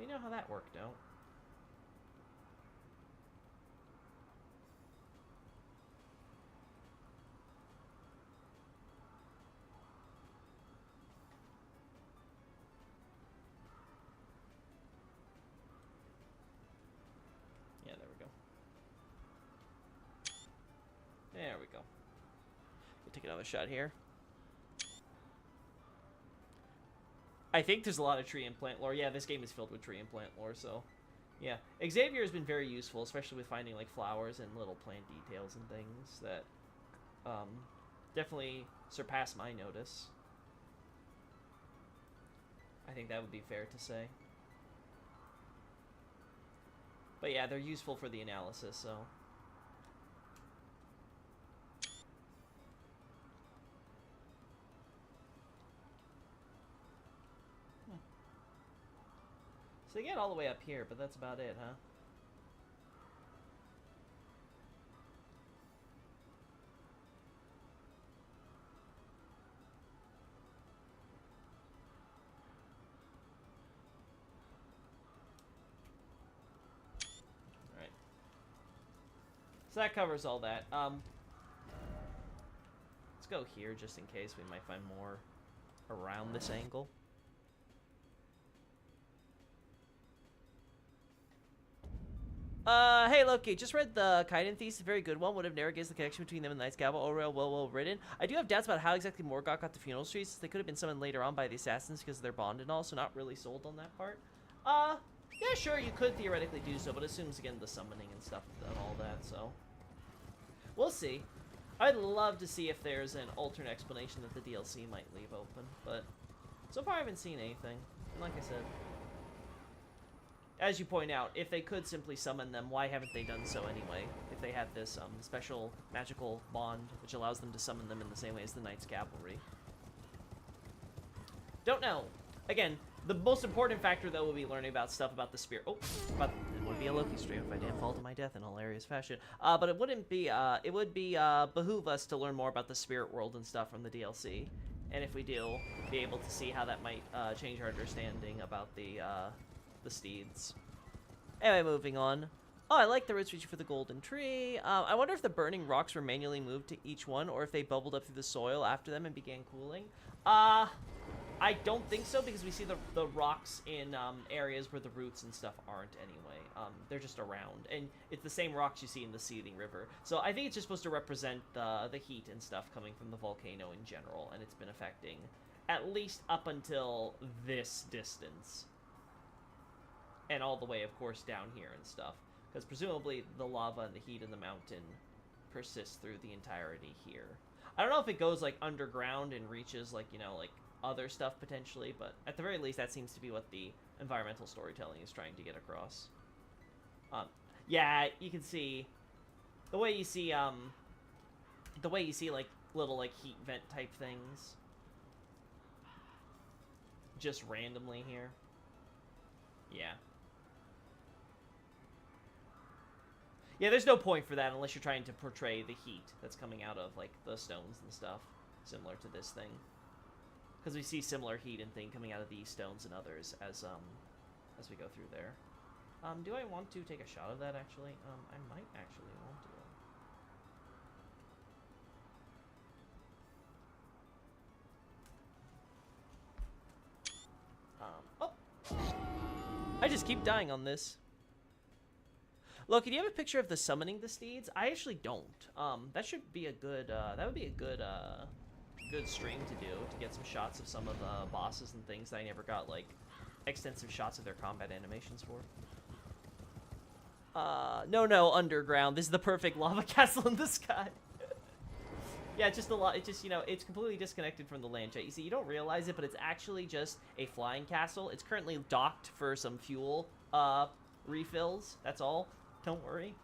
we know how that worked out. There we go. We'll take another shot here. I think there's a lot of tree and plant lore. Yeah, this game is filled with tree and plant lore, so... Yeah. Xavier has been very useful, especially with finding, like, flowers and little plant details and things that, definitely surpass my notice. I think that would be fair to say. But yeah, they're useful for the analysis, so... So they get all the way up here, but that's about it, huh? Alright. So that covers all that. Let's go here just in case we might find more around this angle. Hey Loki, just read the Kaiden thesis, a very good one. Would have never guessed the connection between them and the Knights Gabble. Oriel, well written. I do have doubts about how exactly Morgott got the funeral trees, since they could have been summoned later on by the assassins because of their bond and all, so not really sold on that part. Yeah, sure, you could theoretically do so, but assumes again the summoning and stuff and all that, so. We'll see. I'd love to see if there's an alternate explanation that the DLC might leave open, but so far I haven't seen anything. And like I said, as you point out, if they could simply summon them, why haven't they done so anyway? If they have this special magical bond, which allows them to summon them in the same way as the Knights Cavalry. Don't know. Again, the most important factor, though, will be learning about stuff about the spirit. Oh, but it would be a Loki stream if I didn't fall to my death in hilarious fashion. But it wouldn't be, it would be, behoove us to learn more about the spirit world and stuff from the DLC. And if we do, be able to see how that might, change our understanding about the steeds. Anyway, moving on. Oh, I like the roots reaching for the golden tree. I wonder if the burning rocks were manually moved to each one, or if they bubbled up through the soil after them and began cooling. I don't think so, because we see the rocks in areas where the roots and stuff aren't anyway. They're just around, and it's the same rocks you see in the seething river. So I think it's just supposed to represent the heat and stuff coming from the volcano in general, and it's been affecting at least up until this distance. And all the way, of course, down here and stuff. Because presumably the lava and the heat in the mountain persists through the entirety here. I don't know if it goes, like, underground and reaches, like, you know, like, other stuff potentially, but at the very least that seems to be what the environmental storytelling is trying to get across. Yeah, you can see the way you see like little like heat vent type things just randomly here. Yeah. Yeah, there's no point for that unless you're trying to portray the heat that's coming out of like the stones and stuff, similar to this thing. Because we see similar heat and thing coming out of these stones and others as we go through there. Do I want to take a shot of that, actually? I might actually want to. Oh! I just keep dying on this. Look, do you have a picture of the summoning the steeds? I actually don't. That should be a good, that would be a good stream to do, to get some shots of some of the bosses and things that I never got, like, extensive shots of their combat animations for. No, underground. This is the perfect lava castle in the sky. Yeah, just a lot. It just, you know, it's completely disconnected from the land chat. You see, you don't realize it, but it's actually just a flying castle. It's currently docked for some fuel, refills. That's all. Don't worry.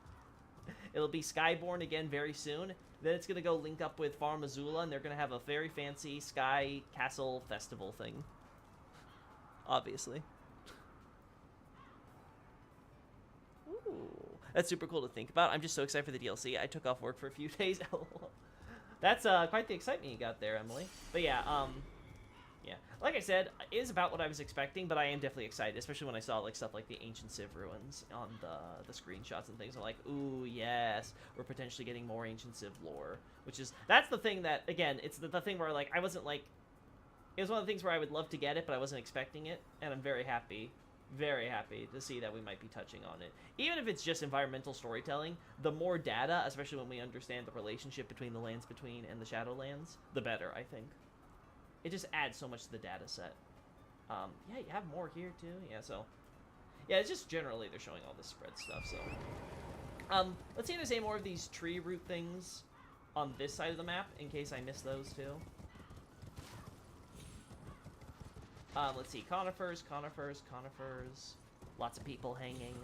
It'll be Skyborn again very soon. Then it's going to go link up with Farm Azula, and they're going to have a very fancy Sky Castle Festival thing. Obviously. Ooh. That's super cool to think about. I'm just so excited for the DLC. I took off work for a few days. That's quite the excitement you got there, Emily. But yeah, yeah. Like I said, it is about what I was expecting, but I am definitely excited, especially when I saw like stuff like the Ancient Civ ruins on the screenshots and things. I'm like, ooh, yes, we're potentially getting more Ancient Civ lore, which is, that's the thing that, again, it's the thing where like I wasn't like, it was one of the things where I would love to get it, but I wasn't expecting it, and I'm very happy to see that we might be touching on it. Even if it's just environmental storytelling, the more data, especially when we understand the relationship between the Lands Between and the Shadowlands, the better, I think. It just adds so much to the data set. Yeah, you have more here too. Yeah, so yeah, it's just generally they're showing all this spread stuff. So let's see if there's any more of these tree root things on this side of the map in case I miss those too. Let's see, conifers. Lots of people hanging.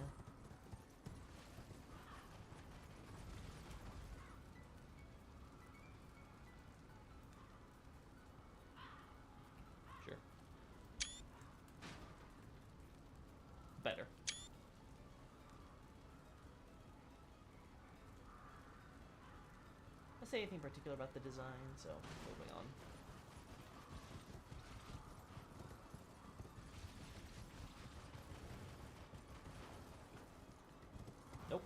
Better. I'll say anything particular about the design, so moving on. Nope.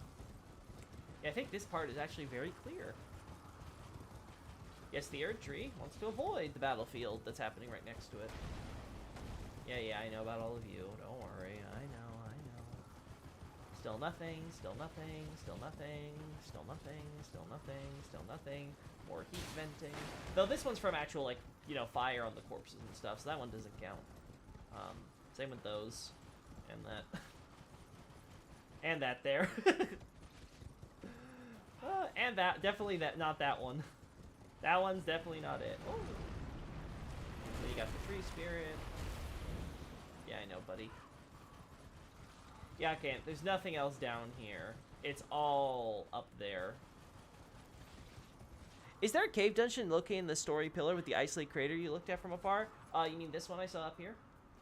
Yeah, I think this part is actually very clear. Yes, the Erd Tree wants to avoid the battlefield that's happening right next to it. Yeah, I know about all of you. Don't worry. I know. Still nothing, still nothing, still nothing, still nothing, still nothing, still nothing. More heat venting. Though this one's from actual, like, you know, fire on the corpses and stuff, so that one doesn't count. Same with those. And that. And that there. And that, definitely not that one. That one's definitely not it. Oh. So you got the tree spirit. Yeah, I know, buddy. Yeah, okay, there's nothing else down here. It's all up there. Is there a cave dungeon located in the story pillar with the isolate crater you looked at from afar? You mean this one I saw up here?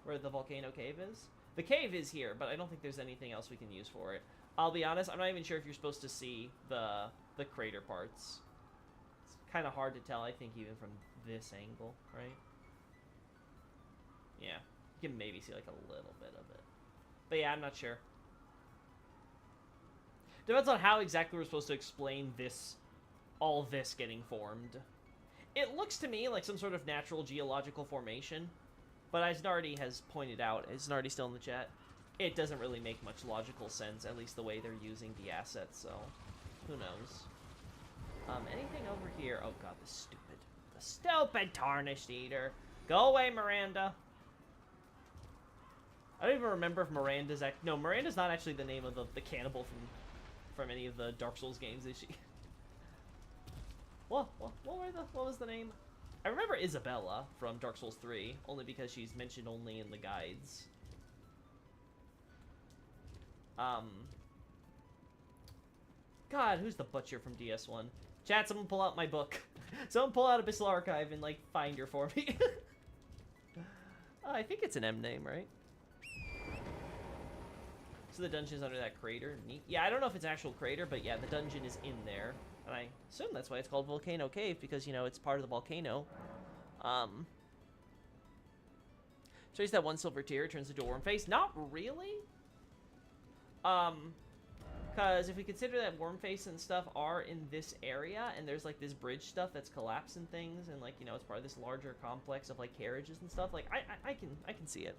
Where the volcano cave is? The cave is here, but I don't think there's anything else we can use for it. I'll be honest, I'm not even sure if you're supposed to see the crater parts. It's kind of hard to tell, I think, even from this angle, right? Yeah, you can maybe see like a little bit of it. But yeah, I'm not sure. Depends on how exactly we're supposed to explain this, all this getting formed. It looks to me like some sort of natural geological formation, but as Nardi has pointed out, is Nardi still in the chat? It doesn't really make much logical sense, at least the way they're using the assets, so who knows. Anything over here? Oh god, the stupid Tarnished Eater. Go away, Miranda. I don't even remember if Miranda's no, Miranda's not actually the name of the cannibal from any of the Dark Souls games, is she? What was the name? I remember Isabella from Dark Souls 3, only because she's mentioned only in the guides. God, who's the butcher from DS1? Chat, someone pull out my book. Someone pull out Abyssal Archive and, like, find her for me. I think it's an M name, right? So the dungeon's under that crater. Neat. Yeah, I don't know if it's an actual crater, but yeah, the dungeon is in there. And I assume that's why it's called Volcano Cave, because, you know, it's part of the volcano. So he's that one silver tear, turns into a worm face. Not really. Because if we consider that worm face and stuff are in this area, and there's, like, this bridge stuff that's collapsing things, and, like, you know, it's part of this larger complex of, like, carriages and stuff, like, I can see it.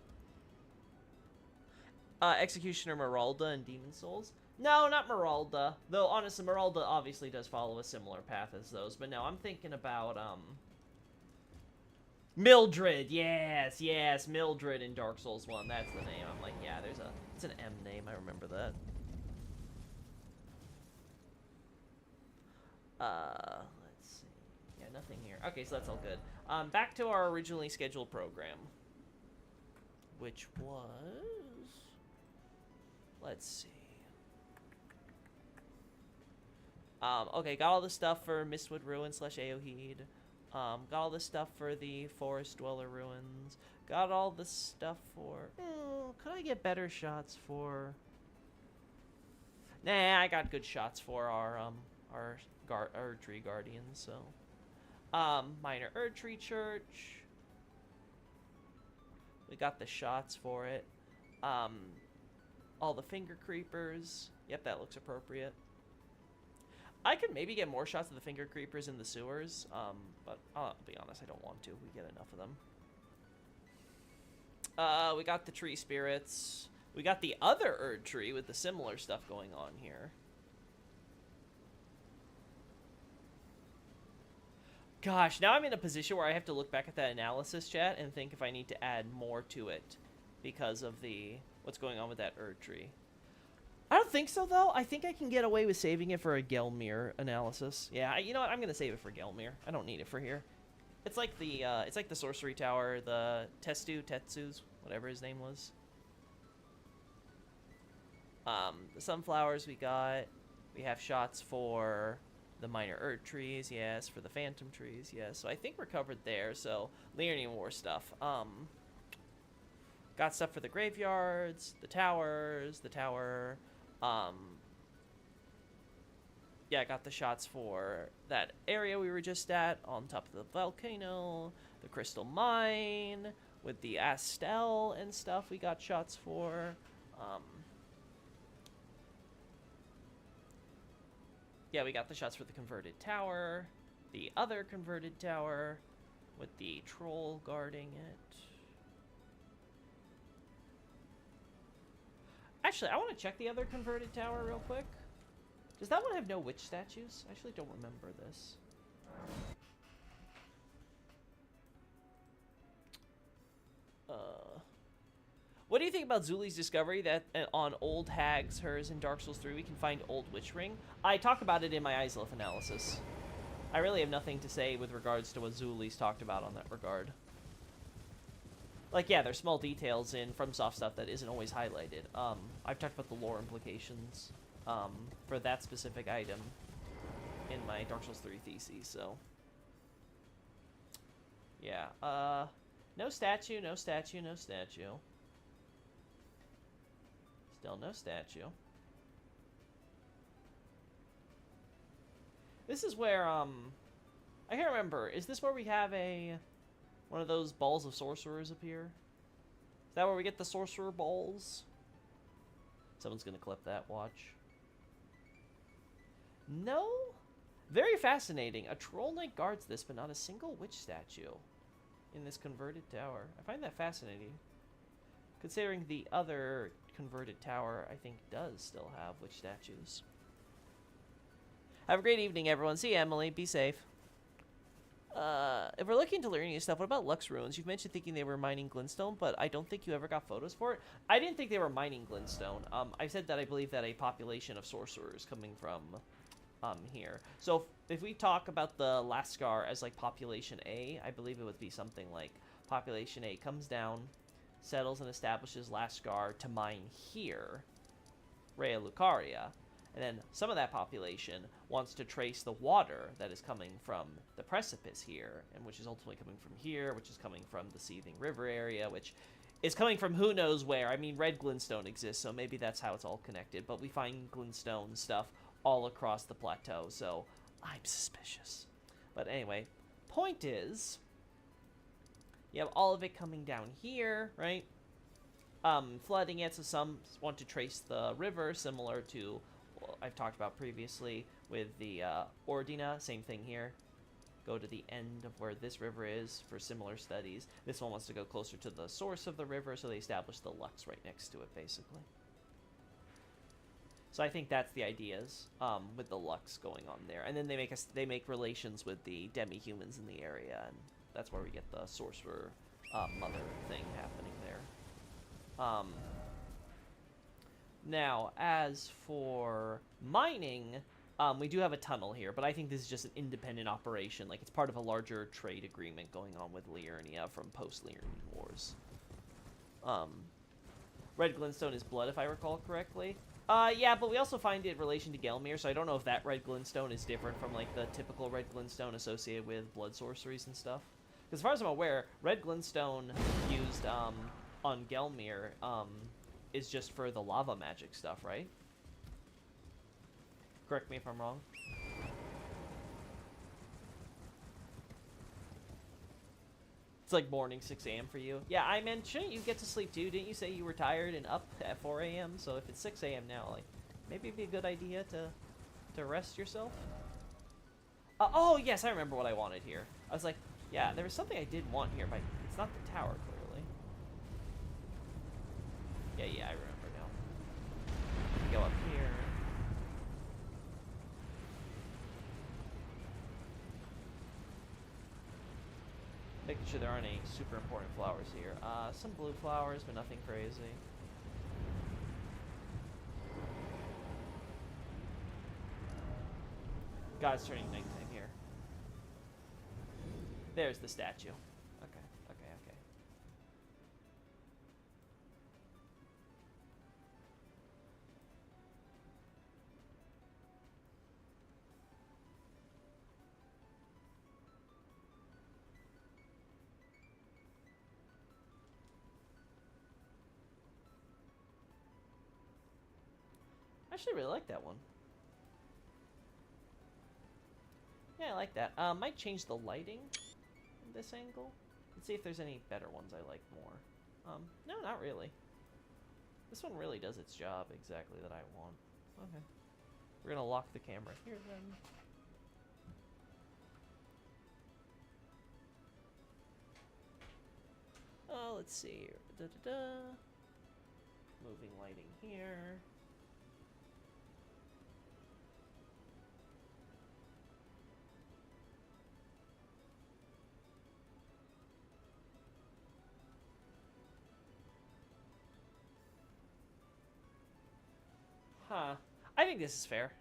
Executioner Meralda and Demon Souls. No, not Meralda. Though, honestly, Meralda obviously does follow a similar path as those. But no, I'm thinking about, Mildred. Yes, yes, Mildred in Dark Souls 1. That's the name. I'm like, yeah, it's an M name. I remember that. Let's see. Yeah, nothing here. Okay, so that's all good. Back to our originally scheduled program. Which was... Let's see. Okay, got all the stuff for Mistwood Ruins / Aoheed. Got all the stuff for the Forest Dweller Ruins. Got all the stuff for... could I get better shots for... Nah, I got good shots for our Erdtree Guardians, so... Minor Erdtree Church. We got the shots for it. All the Finger Creepers. Yep, that looks appropriate. I could maybe get more shots of the Finger Creepers in the sewers, but I'll be honest, I don't want to. We get enough of them. We got the Tree Spirits. We got the other Erdtree with the similar stuff going on here. Gosh, now I'm in a position where I have to look back at that analysis chat and think if I need to add more to it because of what's going on with that Erdtree. I don't think so, though. I think I can get away with saving it for a Gelmir analysis. Yeah, you know what? I'm gonna save it for Gelmir. I don't need it for here. It's like the Sorcery Tower, the Tetsu's, whatever his name was. The Sunflowers we got. We have shots for the Minor Erdtrees, yes. For the Phantom Trees, yes. So I think we're covered there. So Liurnian War stuff. Got stuff for the graveyards, the towers, the tower. Yeah, I got the shots for that area we were just at on top of the volcano, the Crystal Mine, with the Astel and stuff we got shots for. Yeah, we got the shots for the converted tower, the other converted tower, with the troll guarding it. Actually, I want to check the other converted tower real quick. Does that one have no witch statues? I actually don't remember this. What do you think about Zuli's discovery that on old hags, hers, in Dark Souls 3, we can find old witch ring? I talk about it in my Izalith analysis. I really have nothing to say with regards to what Zuli's talked about on that regard. Like, yeah, there's small details in FromSoft stuff that isn't always highlighted. I've talked about the lore implications for that specific item in my Dark Souls 3 thesis, so... Yeah, no statue, no statue, no statue. Still no statue. This is where, I can't remember. Is this where we have one of those balls of sorcerers appear? Is that where we get the sorcerer balls? Someone's gonna clip that, watch. No? Very fascinating. A troll knight guards this, but not a single witch statue in this converted tower. I find that fascinating. Considering the other converted tower, I think, does still have witch statues. Have a great evening, everyone. See you, Emily. Be safe. If we're looking to learn new stuff, what about Lux Ruins? You've mentioned thinking they were mining glintstone, but I don't think you ever got photos for it. I didn't think they were mining glintstone. I said that I believe that a population of sorcerers coming from here. So if we talk about the Lascar as like population A, I believe it would be something like population A comes down, settles and establishes Lascar to mine here, Raya Lucaria, and then some of that population wants to trace the water that is coming from the precipice here, and which is ultimately coming from here, which is coming from the seething river area, which is coming from who knows where. I mean, red glintstone exists, so maybe that's how it's all connected, but we find glintstone stuff all across the plateau, so I'm suspicious. But anyway, point is, you have all of it coming down here, right? Flooding it, so some want to trace the river, similar to what I've talked about previously with the Ordina. Same thing here. Go to the end of where this river is for similar studies. This one wants to go closer to the source of the river, so they establish the Lux right next to it, basically. So I think that's the ideas with the Lux going on there, and then they make relations with the demi-humans in the area, and that's where we get the sorcerer mother thing happening there. Now, as for mining, we do have a tunnel here, but I think this is just an independent operation. Like, it's part of a larger trade agreement going on with Liurnia from post-Liurnian Wars. Red glintstone is blood, if I recall correctly. Yeah, but we also find it in relation to Gelmir, so I don't know if that red glintstone is different from, like, the typical red glintstone associated with blood sorceries and stuff. Because as far as I'm aware, red glintstone used on Gelmir is just for the lava magic stuff, right? Correct me if I'm wrong. It's like morning 6 a.m. for you. Yeah, I meant, shouldn't you get to sleep too? Didn't you say you were tired and up at 4 a.m.? So if it's 6 a.m. now, like, maybe it'd be a good idea to rest yourself? Oh, yes, I remember what I wanted here. I was like, yeah, there was something I did want here, but it's not the tower, clearly. Yeah, I remember now. Go up here. Making sure there aren't any super important flowers here. Some blue flowers, but nothing crazy. God, it's turning nighttime here. There's the statue. Okay. I actually really like that one. Yeah, I like that. Might change the lighting in this angle. Let's see if there's any better ones I like more. No, not really. This one really does its job exactly that I want. Okay. We're gonna lock the camera here then. Oh, let's see. Moving lighting here. Huh. I think this is fair.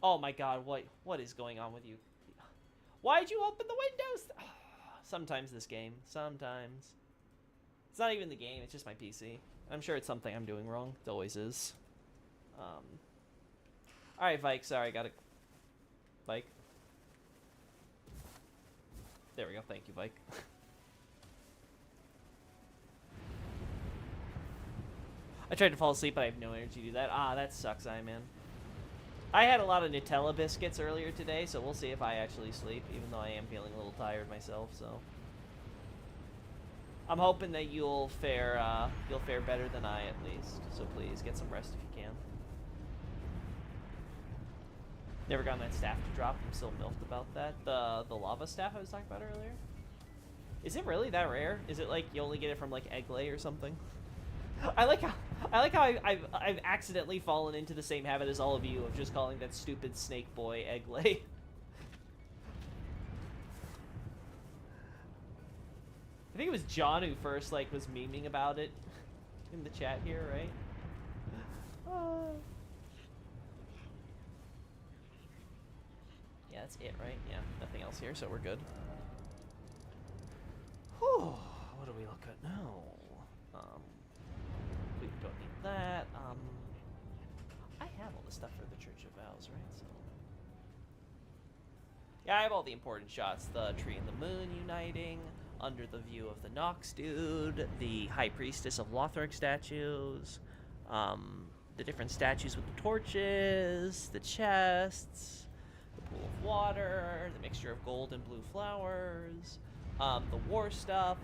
Oh my god, what is going on with you? Why'd you open the windows? Sometimes this game. Sometimes. It's not even the game, it's just my PC. I'm sure it's something I'm doing wrong. It always is. Alright, Vike. Sorry, got it. Vike. There we go. Thank you, Vike. I tried to fall asleep, but I have no energy to do that. Ah, that sucks, man. I had a lot of Nutella biscuits earlier today, so we'll see if I actually sleep, even though I am feeling a little tired myself, so. I'm hoping that you'll fare better than I, at least. So please, get some rest if you can. Never gotten that staff to drop. I'm still miffed about that. The lava staff I was talking about earlier. Is it really that rare? Is it like you only get it from like Egglay or something? I like how I've accidentally fallen into the same habit as all of you of just calling that stupid snake boy Egglay. I think it was John who first like was memeing about it in the chat here, right? Yeah, that's it, right? Yeah, nothing else here, so we're good. Whew, what do we look at now? We don't need that. I have all the stuff for the Church of Vows, right? So yeah, I have all the important shots. The tree and the moon uniting, under the view of the Nox dude, the High Priestess of Lothric statues, the different statues with the torches, the chests, the pool of water, the mixture of gold and blue flowers, the war stuff.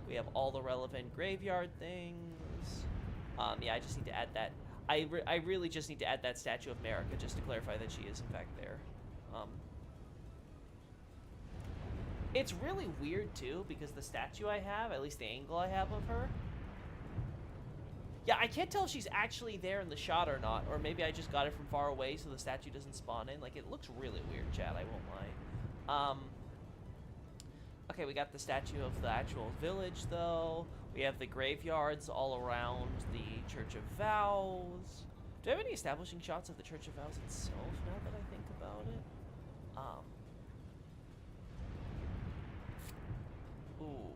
We have all the relevant graveyard things. Yeah, I just need to add that. I really just need to add that statue of Marika just to clarify that she is in fact there. It's really weird too because the statue I have, at least the angle I have of her, yeah, I can't tell if she's actually there in the shot or not, or maybe I just got it from far away so the statue doesn't spawn in. Like, it looks really weird, chat, I won't lie. Okay, we got the statue of the actual village, though. We have the graveyards all around the Church of Vows. Do I have any establishing shots of the Church of Vows itself, now that I think about it? Ooh,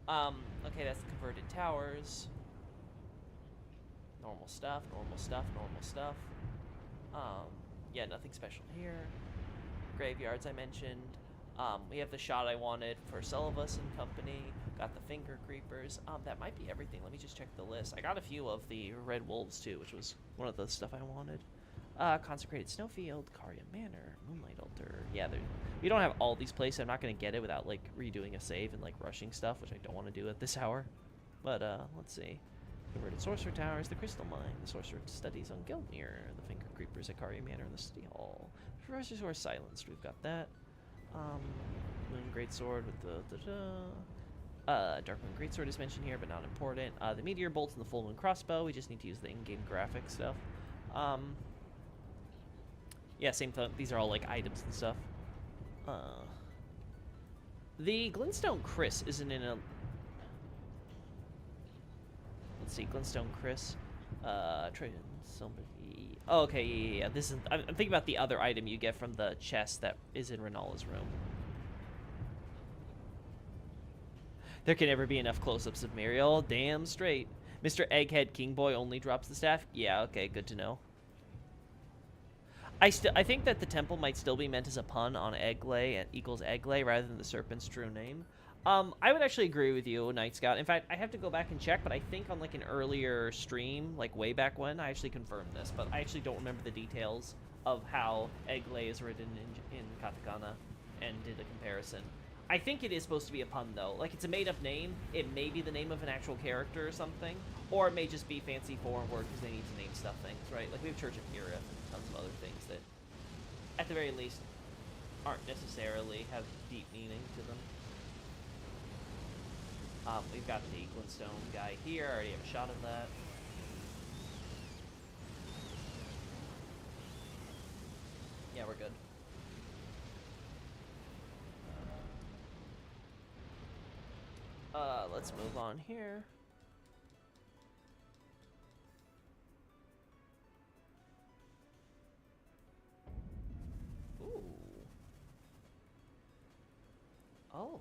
yeah. Okay, that's the converted towers. Normal stuff, normal stuff, normal stuff. Yeah, nothing special here. Graveyards I mentioned. We have the shot I wanted for Sullivus and company. Got the finger creepers. That might be everything. Let me just check the list. I got a few of the red wolves too, which was one of the stuff I wanted. Consecrated Snowfield, Caria Manor, Moonlight Altar. Yeah, we don't have all these places. I'm not gonna get it without like redoing a save and like rushing stuff, which I don't want to do at this hour. But let's see. Converted Sorcerer Towers, the Crystal Mine, the Sorcerer Studies on Gilmere, the Finger Creepers at Caria Manor and the City Hall. Professors who are silenced, we've got that. Moon Greatsword with the Darkmoon Greatsword is mentioned here, but not important. The Meteor Bolts and the Full Moon Crossbow, we just need to use the in-game graphic stuff. Yeah, same thing. These are all like items and stuff. The Glintstone Chris isn't in a... Let's see, Glintstone Chris. Somebody... Oh, okay, yeah. This is... I'm thinking about the other item you get from the chest that is in Renala's room. There can never be enough close-ups of Muriel. Damn straight. Mr. Egghead Kingboy only drops the staff? Yeah, okay, good to know. I think that the temple might still be meant as a pun on Egglay equals Egglay rather than the serpent's true name. I would actually agree with you, Night Scout. In fact, I have to go back and check, but I think on like an earlier stream, like way back when, I actually confirmed this, but I actually don't remember the details of how Egglay is written in katakana and did a comparison. I think it is supposed to be a pun, though. Like, it's a made-up name. It may be the name of an actual character or something, or it may just be fancy foreign word because they need to name stuff things, right? Like, we have Church of Hira and tons of other things that, at the very least, aren't necessarily have deep meaning to them. We've got the Glintstone guy here. I already have a shot of that. Yeah, we're good. Let's move on here. Ooh. Oh.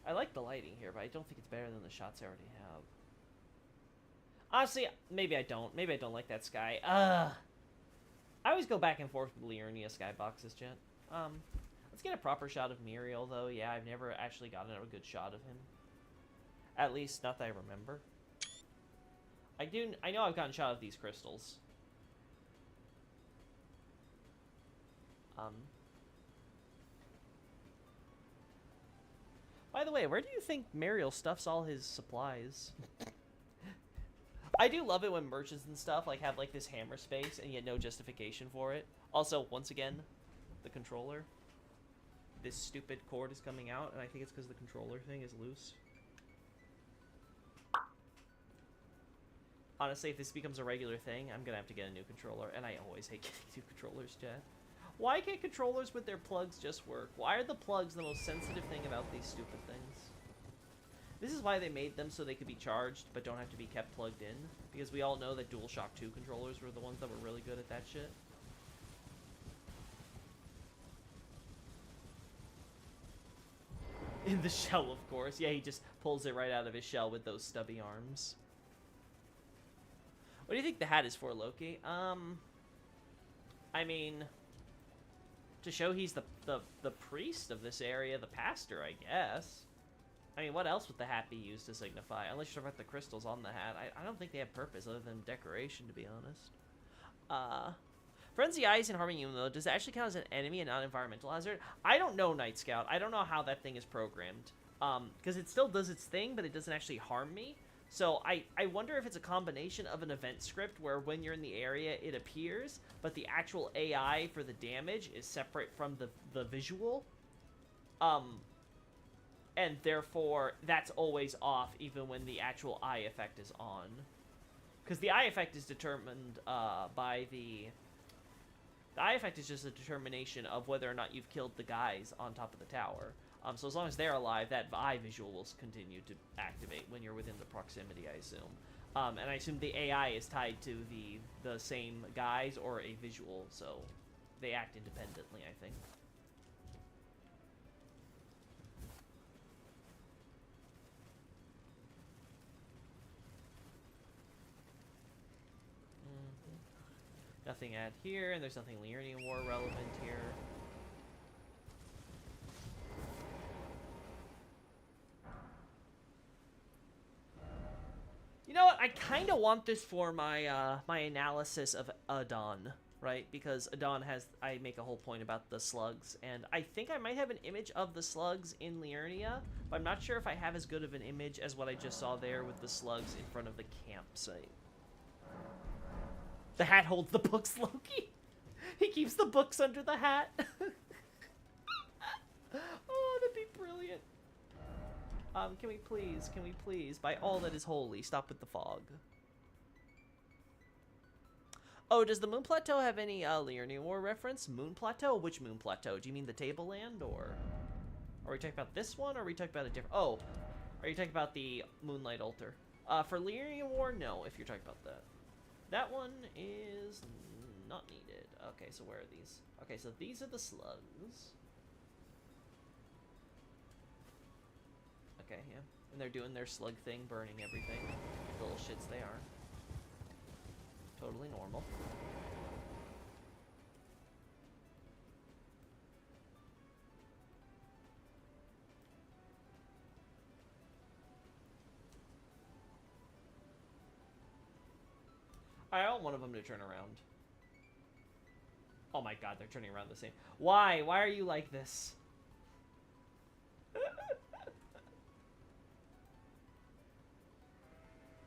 I like the lighting here, but I don't think it's better than the shots I already have. Honestly, maybe I don't. Maybe I don't like that sky. I always go back and forth with Liurnia skyboxes, Jet. Let's get a proper shot of Muriel, though. Yeah, I've never actually gotten a good shot of him. At least, not that I remember. I know I've gotten a shot of these crystals. By the way, where do you think Muriel stuffs all his supplies? I do love it when merchants and stuff like have like this hammer space and yet no justification for it. Also, once again, the controller. This stupid cord is coming out, and I think it's because the controller thing is loose. Honestly, if this becomes a regular thing, I'm gonna have to get a new controller, and I always hate getting new controllers, Chad. Why can't controllers with their plugs just work? Why are the plugs the most sensitive thing about these stupid things? This is why they made them so they could be charged, but don't have to be kept plugged in. Because we all know that DualShock 2 controllers were the ones that were really good at that shit. In the shell, of course. Yeah, he just pulls it right out of his shell with those stubby arms. What do you think the hat is for, Loki? I mean, to show he's the priest of this area, the pastor, I guess. I mean, what else would the hat be used to signify? Unless you're talking about the crystals on the hat. I don't think they have purpose other than decoration, to be honest. Frenzy Ice in Harmonium, though, does it actually count as an enemy and not an environmental hazard? I don't know, Night Scout. I don't know how that thing is programmed. Because it still does its thing, but it doesn't actually harm me. So I wonder if it's a combination of an event script where when you're in the area, it appears, but the actual AI for the damage is separate from the visual. And therefore, that's always off even when the actual eye effect is on. Because the eye effect is determined by the... The eye effect is just a determination of whether or not you've killed the guys on top of the tower. So as long as they're alive, that eye visual will continue to activate when you're within the proximity, I assume. And I assume the AI is tied to the same guys or a visual, so they act independently, I think. Nothing at here, and there's nothing Liurnian War relevant here. You know what? I kind of want this for my my analysis of Adon, right? Because Adon has... I make a whole point about the slugs, and I think I might have an image of the slugs in Liurnia, but I'm not sure if I have as good of an image as what I just saw there with the slugs in front of the campsite. The hat holds the books, Loki. He keeps the books under the hat. Oh, that'd be brilliant. Can we please, by all that is holy, stop with the fog. Oh, does the Moon Plateau have any Liurnian War reference? Moon Plateau? Which Moon Plateau? Do you mean the Tableland, or... Are we talking about this one, or are we talking about a different... Oh, are you talking about the Moonlight Altar? For Liurnian War, no, if you're talking about that. That one is not needed. Okay, so where are these? Okay, so these are the slugs. Okay, yeah. And they're doing their slug thing, burning everything. The little shits they are. Totally normal. I want one of them to turn around. Oh my god, they're turning around the same. Why? Why are you like this?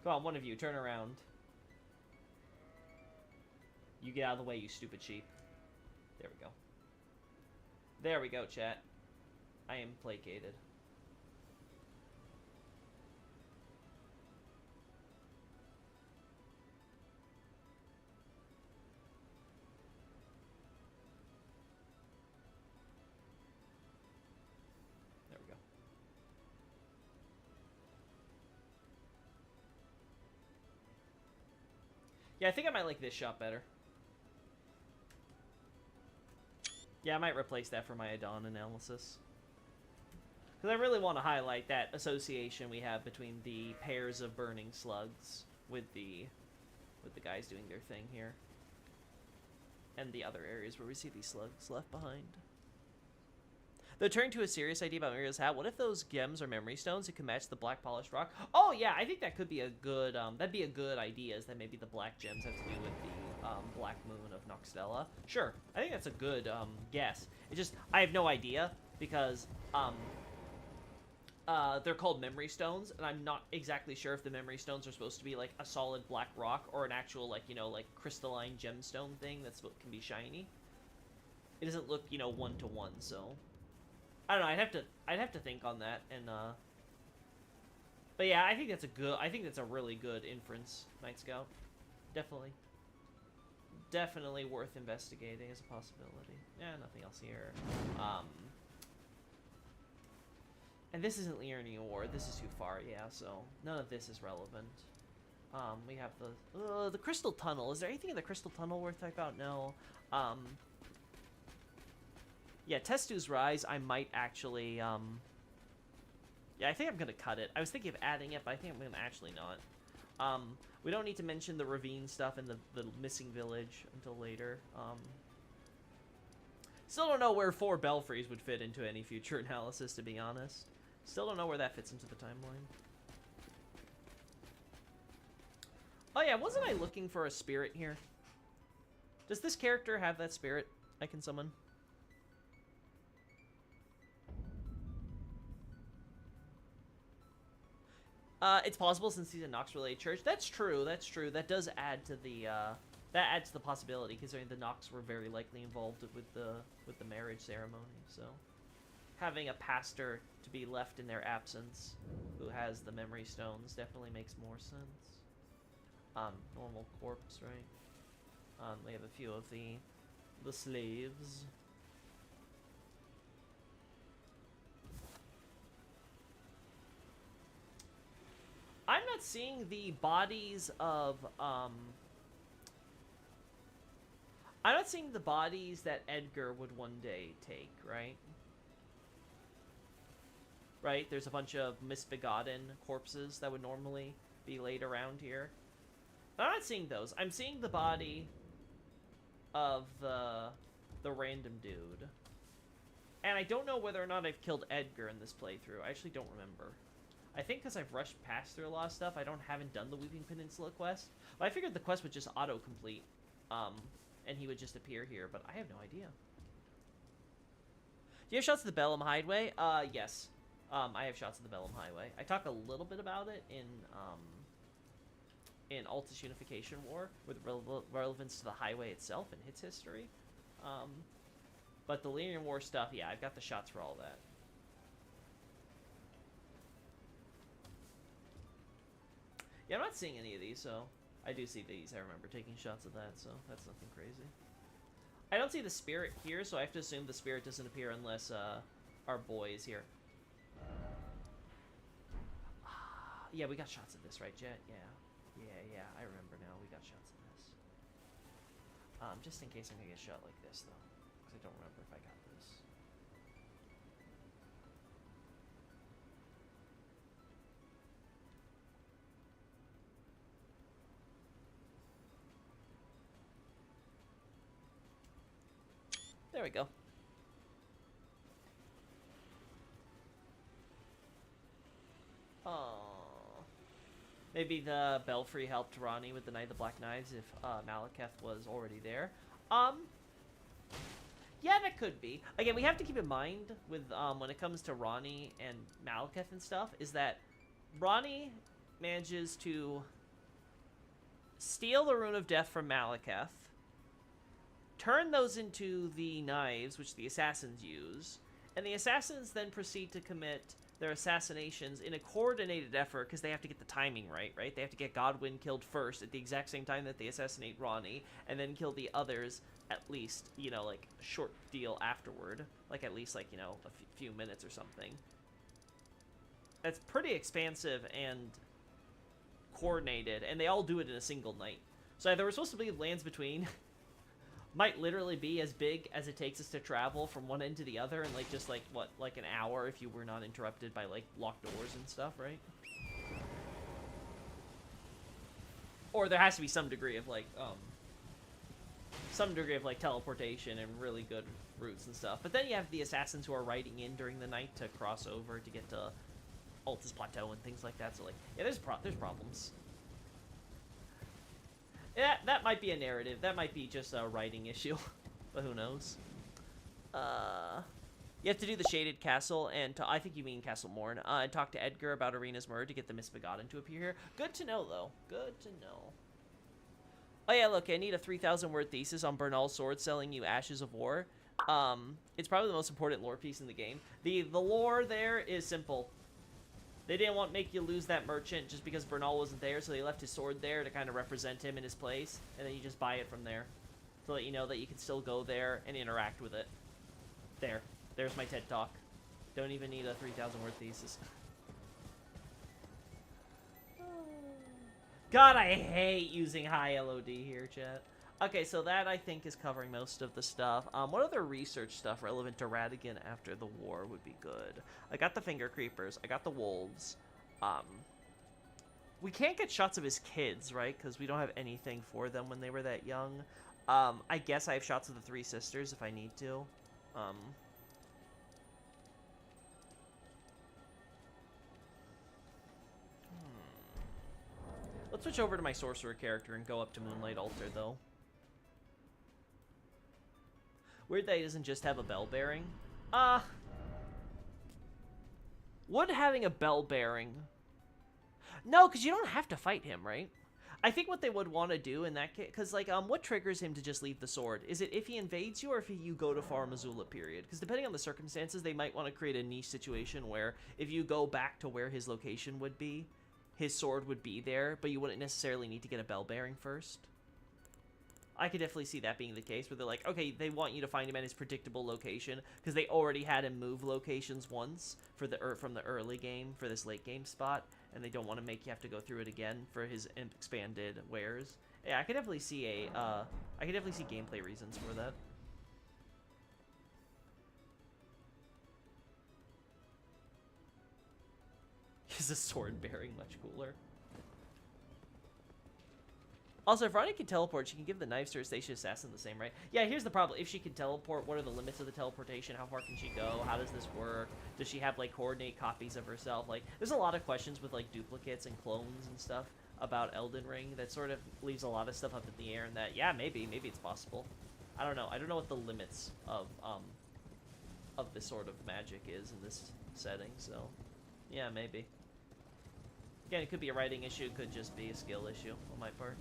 Come on, one of you, turn around. You get out of the way, you stupid sheep. There we go. There we go, chat. I am placated. There we go. Yeah, I think I might like this shot better. Yeah, I might replace that for my Adon analysis. Because I really want to highlight that association we have between the pairs of burning slugs with the guys doing their thing here. And the other areas where we see these slugs left behind. Though turning to a serious idea about Muriel's hat, what if those gems are memory stones that can match the black polished rock? Oh yeah, I think that could be a good, that'd be a good idea, is that maybe the black gems have to do with the Black Moon of Noxtella. Sure, I think that's a good guess. It's just, I have no idea, because they're called memory stones, and I'm not exactly sure if the memory stones are supposed to be like a solid black rock or an actual, like, you know, like crystalline gemstone thing that's what can be shiny. It doesn't look, you know, one-to-one, so I don't know. I'd have to think on that, and but yeah, I think that's a really good inference, Night Scout. Definitely worth investigating as a possibility. Yeah, nothing else here. And this isn't Liurnia Award. This is too far. Yeah, so none of this is relevant. We have the Crystal Tunnel. Is there anything in the Crystal Tunnel worth talking about? No. Yeah, Testu's Rise, I might actually, yeah, I think I'm gonna cut it. I was thinking of adding it, but I think I'm gonna actually not. We don't need to mention the ravine stuff and the missing village until later. Still don't know where 4 belfries would fit into any future analysis, to be honest. Still don't know where that fits into the timeline. Oh yeah, wasn't I looking for a spirit here? Does this character have that spirit I can summon? It's possible since he's a Nox-related church. That's true. That's true. That does add to the possibility, considering the Nox were very likely involved with the marriage ceremony. So, having a pastor to be left in their absence, who has the memory stones, definitely makes more sense. Normal corpse, right? We have a few of the slaves. I'm not seeing the bodies of, I'm not seeing the bodies that Edgar would one day take, right? Right? There's a bunch of misbegotten corpses that would normally be laid around here. I'm not seeing those. I'm seeing the body of the random dude. And I don't know whether or not I've killed Edgar in this playthrough. I actually don't remember. I think because I've rushed past through a lot of stuff, haven't done the Weeping Peninsula quest. But I figured the quest would just auto-complete, and he would just appear here, but I have no idea. Do you have shots of the Bellum Highway? Yes. I have shots of the Bellum Highway. I talk a little bit about it in Altus Unification War, with relevance to the highway itself and its history. But the Linear War stuff, yeah, I've got the shots for all that. Yeah, I'm not seeing any of these, so I do see these. I remember taking shots of that, so that's nothing crazy. I don't see the spirit here, so I have to assume the spirit doesn't appear unless our boy is here. Yeah, we got shots of this, right, Jet? Yeah, I remember now. We got shots of this. Just in case I'm gonna get shot like this, though, because I don't remember if I got this. There we go. Maybe the Belfry helped Ranni with the Night of the Black Knives if Malekith was already there. Yeah, that could be. Again, we have to keep in mind with when it comes to Ranni and Malekith and stuff, is that Ranni manages to steal the Rune of Death from Malekith, turn those into the knives, which the assassins use, and the assassins then proceed to commit their assassinations in a coordinated effort, because they have to get the timing right? They have to get Godwyn killed first at the exact same time that they assassinate Ranni, and then kill the others at least, you know, like, a short deal afterward. Like, at least, like, you know, a few minutes or something. That's pretty expansive and coordinated, and they all do it in a single night. So yeah, there were supposed to be lands between. Might literally be as big as it takes us to travel from one end to the other in, like, just, like, what, like an hour if you were not interrupted by, like, locked doors and stuff, right? Or there has to be some degree of, like, teleportation and really good routes and stuff. But then you have the assassins who are riding in during the night to cross over to get to Altus Plateau and things like that. So, like, yeah, there's problems. Yeah, that might be a narrative. That might be just a writing issue. But who knows? You have to do the Shaded Castle, and I think you mean Castle Morn, and talk to Edgar about Arena's Murder to get the Misbegotten to appear here. Good to know, though. Good to know. Oh, yeah, look, I need a 3,000-word thesis on Bernal's sword selling you Ashes of War. It's probably the most important lore piece in the game. The lore there is simple. They didn't want to make you lose that merchant just because Bernal wasn't there, so they left his sword there to kind of represent him in his place, and then you just buy it from there to let you know that you can still go there and interact with it. There's my TED Talk. Don't even need a 3,000-word thesis. God, I hate using high LOD here, chat. Okay, so that, I think, is covering most of the stuff. What other research stuff relevant to Radagon after the war would be good? I got the Finger Creepers. I got the Wolves. We can't get shots of his kids, right? Because we don't have anything for them when they were that young. I guess I have shots of the Three Sisters if I need to. Let's switch over to my Sorcerer character and go up to Moonlight Altar, though. Weird that he doesn't just have a bell bearing. Would having a bell bearing... No, because you don't have to fight him, right? I think what they would want to do in that case... Because, like, what triggers him to just leave the sword? Is it if he invades you or if you go to Far Missoula, period? Because depending on the circumstances, they might want to create a niche situation where if you go back to where his location would be, his sword would be there, but you wouldn't necessarily need to get a bell bearing first. I could definitely see that being the case, where they're like, okay, they want you to find him at his predictable location, because they already had him move locations once for from the early game, for this late game spot, and they don't want to make you have to go through it again for his expanded wares. Yeah, I could definitely see gameplay reasons for that. Is the sword bearing much cooler? Also, if Ronnie can teleport, she can give the knives to her station assassin the same, right? Yeah, here's the problem. If she can teleport, what are the limits of the teleportation? How far can she go? How does this work? Does she have, like, coordinate copies of herself? Like, there's a lot of questions with, like, duplicates and clones and stuff about Elden Ring that sort of leaves a lot of stuff up in the air, and that, yeah, maybe it's possible. I don't know. I don't know what the limits of this sort of magic is in this setting, so, yeah, maybe. Again, it could be a writing issue, it could just be a skill issue on my part.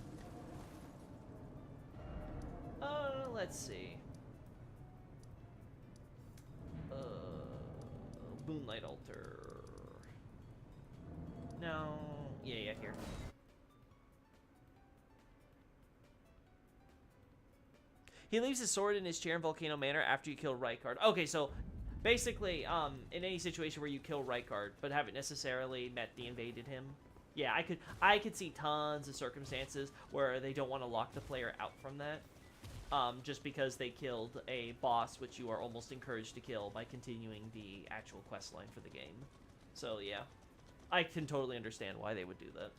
Let's see. Moonlight Altar. No. Yeah, here. He leaves his sword in his chair in Volcano Manor after you kill Rykard. Okay, so basically, in any situation where you kill Rykard, but haven't necessarily met the invaded him. Yeah, I could see tons of circumstances where they don't want to lock the player out from that. Just because they killed a boss, which you are almost encouraged to kill by continuing the actual quest line for the game. So, yeah. I can totally understand why they would do that.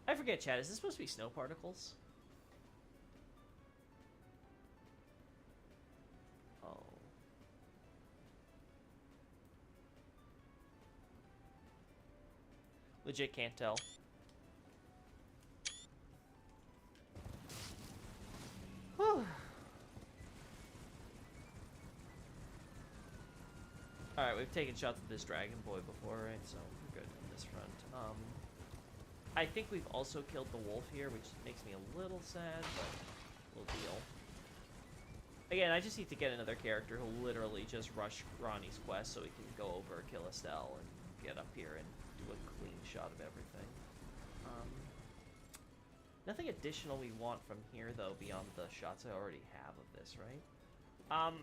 I forget, chat. Is this supposed to be snow particles? Oh. Legit can't tell. Whew. Alright, we've taken shots at this Dragon Boy before, right? So we're good on this front. I think we've also killed the wolf here, which makes me a little sad, but little deal. Again, I just need to get another character who'll literally just rush Ronnie's quest so he can go over, kill Estelle, and get up here and do a clean shot of everything. Nothing additional we want from here, though, beyond the shots I already have of this, right?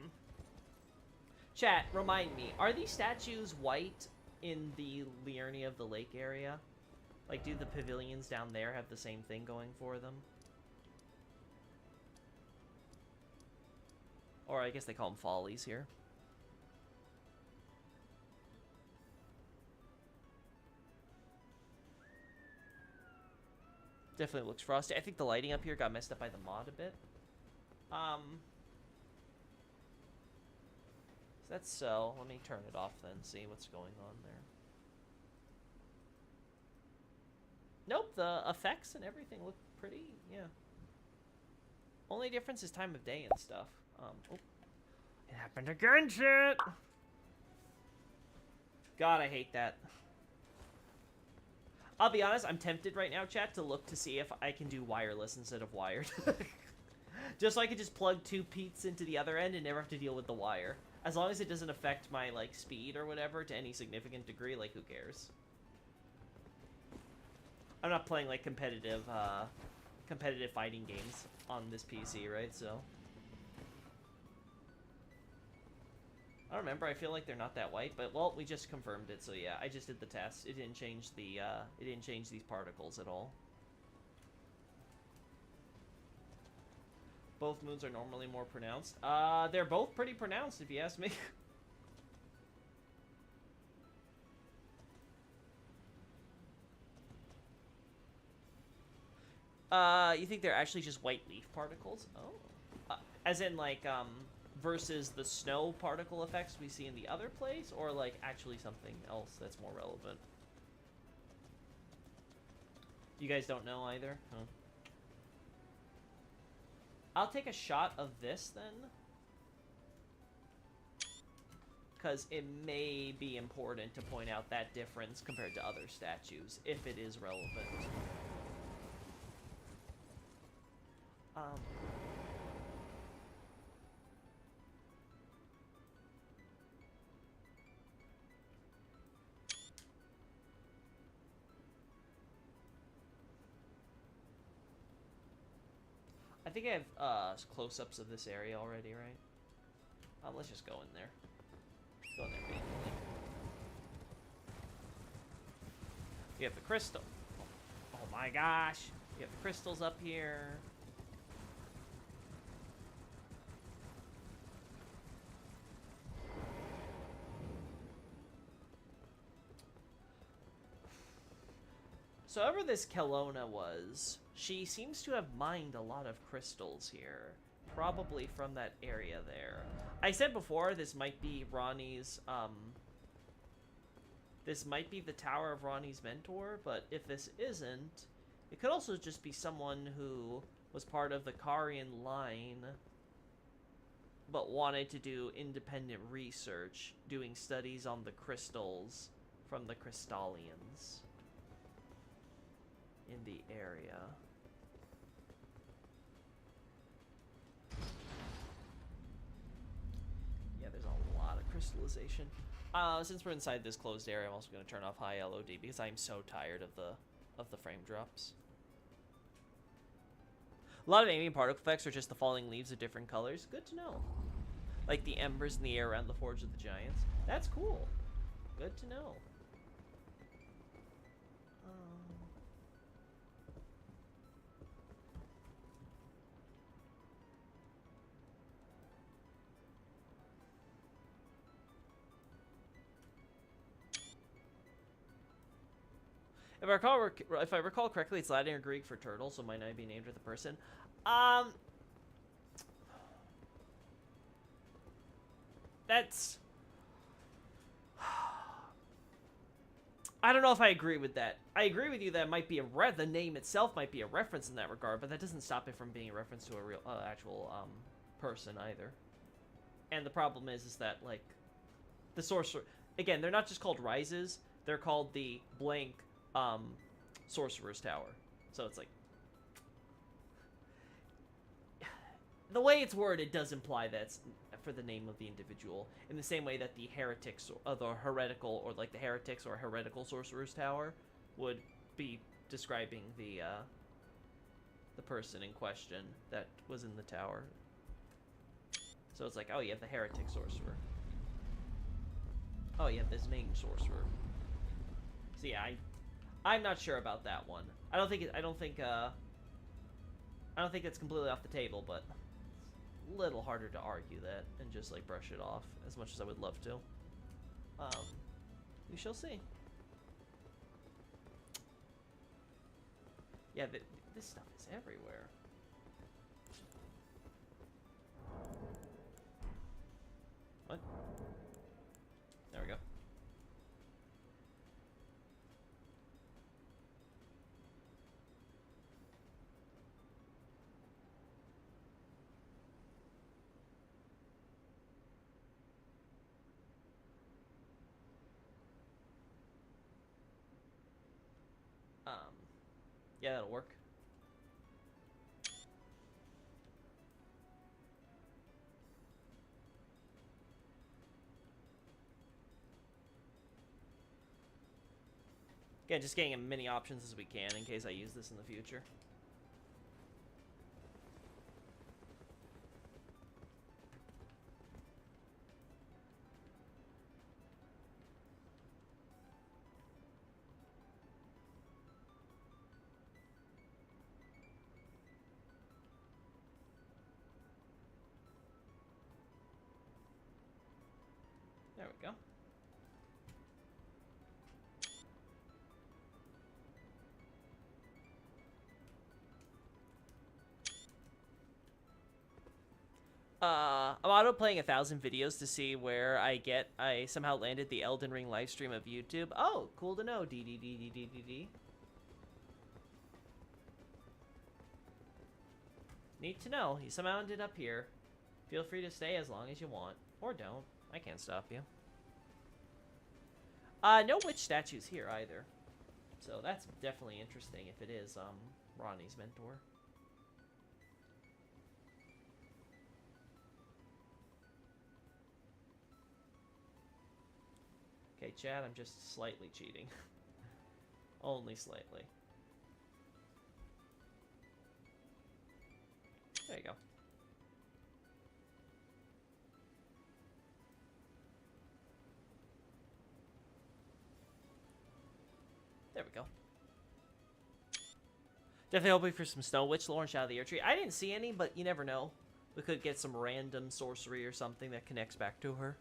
Chat, remind me, are these statues white in the Liurnia of the Lake area? Like, do the pavilions down there have the same thing going for them? Or I guess they call them follies here. Definitely looks frosty. I think the lighting up here got messed up by the mod a bit. So that's so. Let me turn it off then, see what's going on there. Nope, the effects and everything look pretty, yeah. Only difference is time of day and stuff. Oh. It happened again, shit! God, I hate that. I'll be honest, I'm tempted right now, chat, to look to see if I can do wireless instead of wired. Just so I could just plug 2 Peats into the other end and never have to deal with the wire. As long as it doesn't affect my, like, speed or whatever to any significant degree, like, who cares? I'm not playing, like, competitive fighting games on this PC, right? So I don't remember. I feel like they're not that white, but, well, we just confirmed it, so yeah, I just did the test. It didn't change the, it didn't change these particles at all. Both moons are normally more pronounced. They're both pretty pronounced, if you ask me. You think they're actually just white leaf particles? Oh. As in, like, versus the snow particle effects we see in the other place, or like actually something else that's more relevant? You guys don't know either? Huh. I'll take a shot of this then, because it may be important to point out that difference compared to other statues, if it is relevant. I think I have close-ups of this area already, right? Let's just go in there. Go in there manually. We have the crystal. Oh my gosh. We have the crystals up here. So whoever this Kelowna was, she seems to have mined a lot of crystals here. Probably from that area there. I said before, this might be Ronnie's, this might be the Tower of Ronnie's mentor, but if this isn't, it could also just be someone who was part of the Karian line, but wanted to do independent research, doing studies on the crystals from the Crystallians in the area. Yeah, there's a lot of crystallization. Since we're inside this closed area, I'm also going to turn off high LOD because I'm so tired of the frame drops. A lot of ambient particle effects are just the falling leaves of different colors. Good to know. Like the embers in the air around the Forge of the Giants. That's cool. Good to know. If I recall correctly, it's Latin or Greek for turtle, so it might not be named with the person. That's... I don't know if I agree with that. I agree with you that it might be the name itself might be a reference in that regard, but that doesn't stop it from being a reference to a real, actual, person either. And the problem is that, like, the sorcerer... Again, they're not just called rises, they're called the blank... Sorcerer's Tower. So it's like... The way it's worded does imply that's for the name of the individual. In the same way that the heretics, or the heretical, or like the heretics or heretical Sorcerer's Tower would be describing the the person in question that was in the tower. So it's like, oh, you have the heretic sorcerer. Oh, you have this named sorcerer. So yeah, I'm not sure about that one. I don't think it's completely off the table, but it's a little harder to argue that and just like brush it off as much as I would love to. We shall see. Yeah, this stuff is everywhere. What? There we go. Yeah, that'll work. Again, just getting as many options as we can in case I use this in the future. There we go. I'm auto playing 1,000 videos to see where I somehow landed the Elden Ring livestream of YouTube. Oh, cool to know. D. Neat to know. You somehow ended up here. Feel free to stay as long as you want. Or don't. I can't stop you. No witch statues here either. So that's definitely interesting if it is, Ronnie's mentor. Okay, chat, I'm just slightly cheating. Only slightly. There you go. There we go. Definitely hoping for some Snow Witch lore and Shadow of the Erdtree. I didn't see any, but you never know. We could get some random sorcery or something that connects back to her.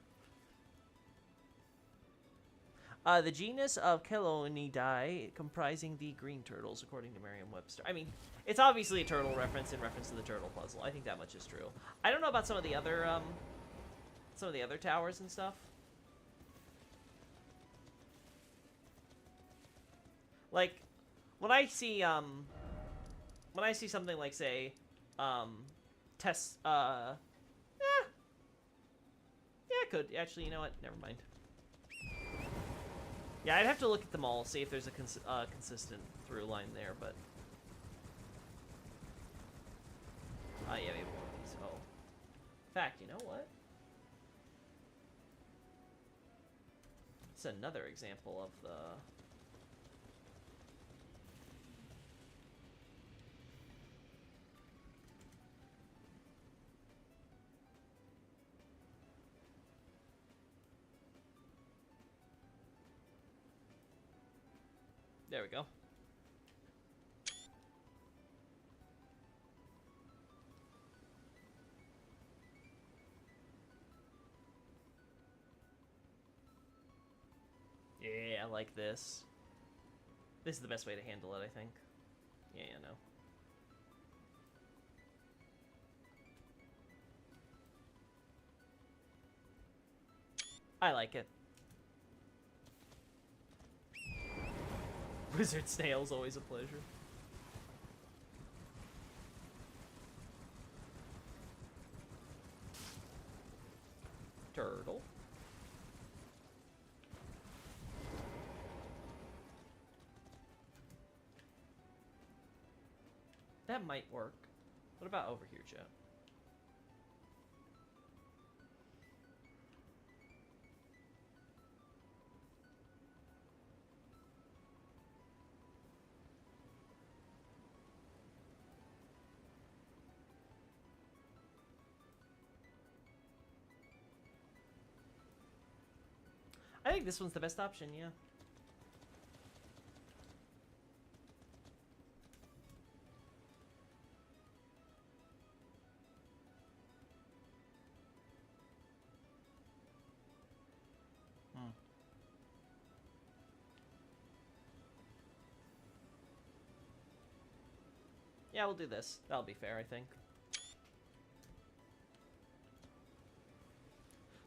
The genus of Chelonidae comprising the green turtles, according to Merriam-Webster. I mean, it's obviously a turtle reference in reference to the turtle puzzle. I think that much is true. I don't know about some of the other towers and stuff. Like, when I see something like, say, yeah, it could. Actually, you know what? Never mind. Yeah, I'd have to look at them all, see if there's a consistent through line there, but... yeah, maybe one of these. Oh. In fact, you know what? It's another example of the... There we go. Yeah, I like this. This is the best way to handle it, I think. Yeah, I know. I like it. Wizard snail's always a pleasure. Turtle. That might work. What about over here, chat? I think this one's the best option, yeah. Yeah, we'll do this. That'll be fair, I think.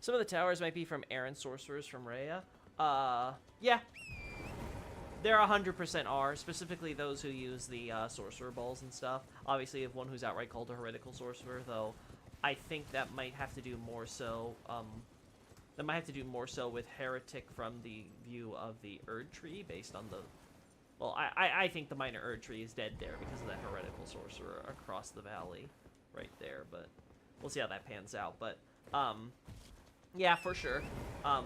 Some of the towers might be from Aaron Sorcerers from Rhea. Yeah. There 100% are, specifically those who use the Sorcerer Balls and stuff. Obviously, you have one who's outright called a Heretical Sorcerer, though I think that might have to do more so, that might have to do more so with Heretic from the view of the Erd Tree, based on the... Well, I think the Minor Erd Tree is dead there because of that Heretical Sorcerer across the valley right there, but we'll see how that pans out. But, yeah, for sure.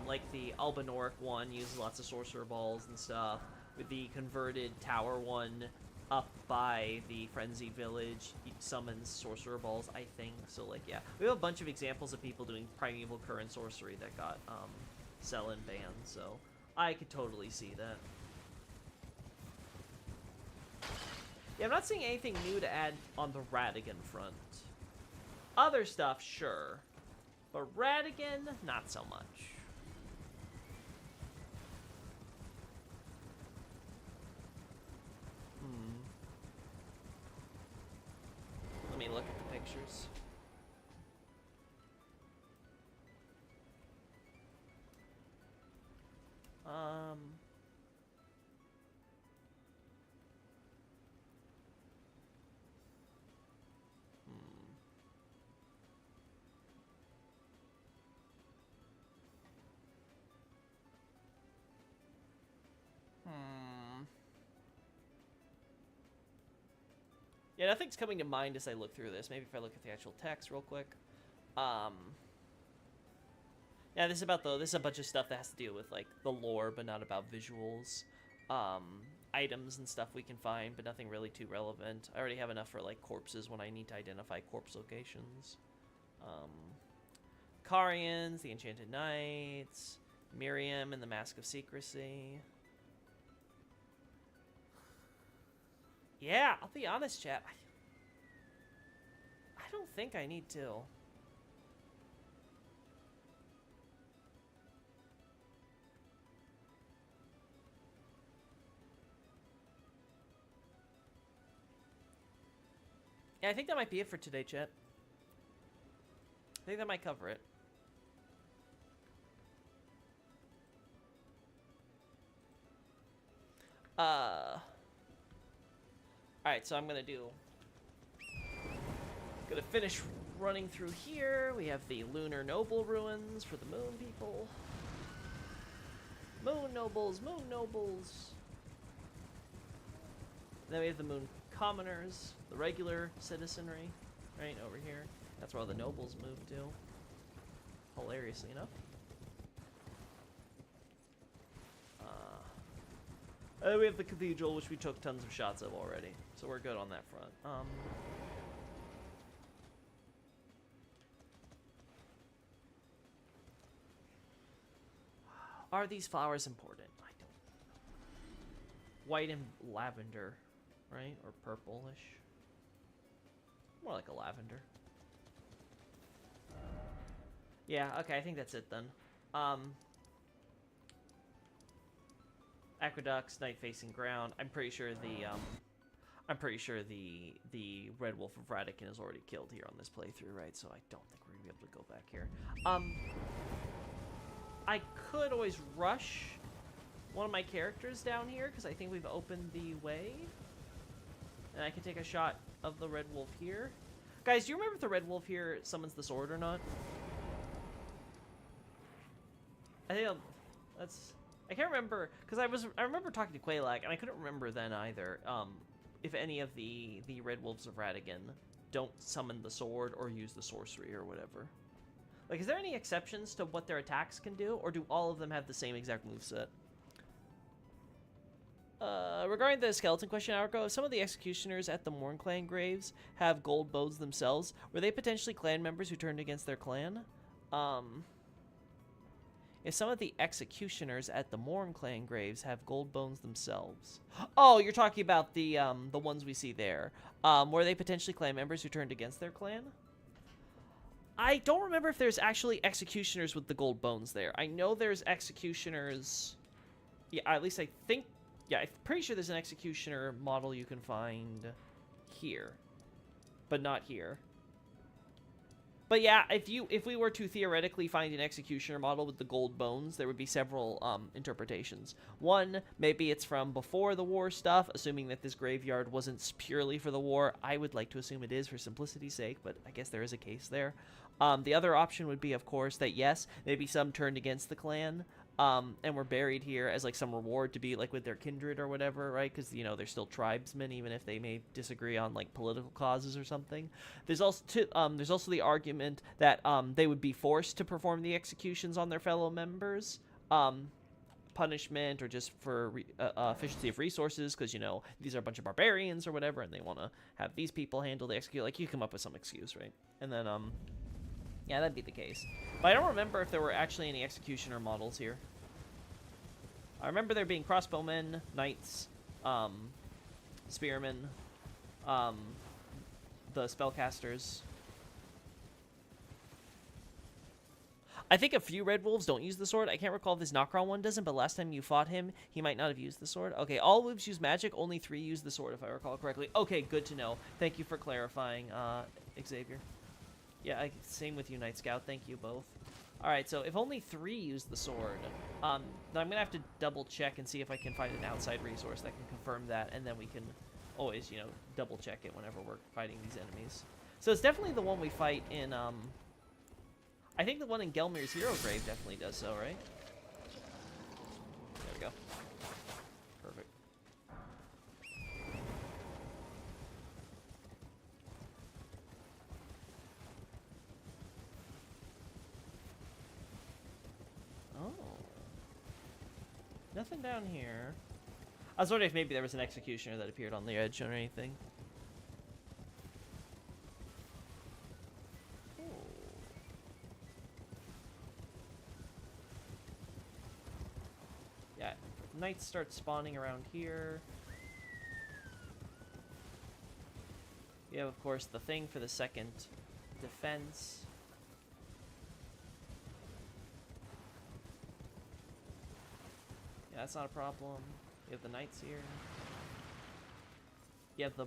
Like the Albanoric one uses lots of Sorcerer Balls and stuff. With the converted tower one up by the Frenzied Village, he summons Sorcerer Balls, I think. So, like, yeah. We have a bunch of examples of people doing Primeval Current Sorcery that got, Sellen banned, so I could totally see that. Yeah, I'm not seeing anything new to add on the Radagon front. Other stuff, sure. But Radagon, not so much. Let me look at the pictures. Yeah, nothing's coming to mind as I look through this. Maybe if I look at the actual text real quick. Yeah, this is about this is a bunch of stuff that has to do with like the lore, but not about visuals. Items and stuff we can find, but nothing really too relevant. I already have enough for like corpses when I need to identify corpse locations. Carians, the Enchanted Knights, Miriam and the Mask of Secrecy. Yeah, I'll be honest, chat. I don't think I need to. Yeah, I think that might be it for today, chat. I think that might cover it. Alright, so I'm gonna finish running through here. We have the Lunar Noble ruins for the moon people. Moon nobles, moon nobles. Then we have the moon commoners, the regular citizenry, right over here. That's where all the nobles move to. Hilariously enough. We have the cathedral, which we took tons of shots of already, so we're good on that front. Are these flowers important? I don't know. White and lavender, right? Or purplish. More like a lavender. Yeah, okay, I think that's it then. Aqueducts, night facing ground. I'm pretty sure the Red Wolf of Radagon is already killed here on this playthrough, right? So I don't think we're gonna be able to go back here. I could always rush one of my characters down here because I think we've opened the way, and I can take a shot of the Red Wolf here. Guys, do you remember if the Red Wolf here summons the sword or not? I think that's. I can't remember because I remember talking to Quelaag and I couldn't remember then either. If any of the Red Wolves of Radagon don't summon the sword or use the sorcery or whatever. Like, is there any exceptions to what their attacks can do, or do all of them have the same exact moveset? Regarding the skeleton question, Arco, if some of the executioners at the Morn Clan graves have gold bows themselves, were they potentially clan members who turned against their clan? if some of the executioners at the Morn clan graves have gold bones themselves. Oh, you're talking about the ones we see there. Were they potentially clan members who turned against their clan? I don't remember if there's actually executioners with the gold bones there. I know there's executioners. Yeah, at least I think. Yeah, I'm pretty sure there's an executioner model you can find here, but not here. But yeah, if we were to theoretically find an executioner model with the gold bones, there would be several interpretations. One, maybe it's from before the war stuff, assuming that this graveyard wasn't purely for the war. I would like to assume it is for simplicity's sake, but I guess there is a case there. The other option would be, of course, that yes, maybe some turned against the clan, and were buried here as like some reward to be like with their kindred or whatever, right? Because you know they're still tribesmen, even if they may disagree on like political causes or something. There's also the argument that they would be forced to perform the executions on their fellow members, punishment or just for efficiency of resources, because you know these are a bunch of barbarians or whatever, and they want to have these people handle the execute. Like you come up with some excuse, right? And then yeah, that'd be the case. But I don't remember if there were actually any executioner models here. I remember there being crossbowmen, knights, spearmen, the spellcasters. I think a few Red Wolves don't use the sword. I can't recall if this Nokron one doesn't, but last time you fought him, he might not have used the sword. Okay, all wolves use magic, only 3 use the sword, if I recall correctly. Okay, good to know. Thank you for clarifying, Xavier. Yeah, same with you, Night Scout. Thank you both. Alright, so if only 3 use the sword, then I'm going to have to double check and see if I can find an outside resource that can confirm that, and then we can always, you know, double check it whenever we're fighting these enemies. So it's definitely the one we fight in, I think the one in Gelmir's Hero Grave definitely does so, right? There we go. Perfect. Oh. Nothing down here. I was wondering if maybe there was an executioner that appeared on the edge or anything. Yeah, knights start spawning around here. We have, of course, the thing for the second defense. Yeah, that's not a problem. You have the knights here. You have the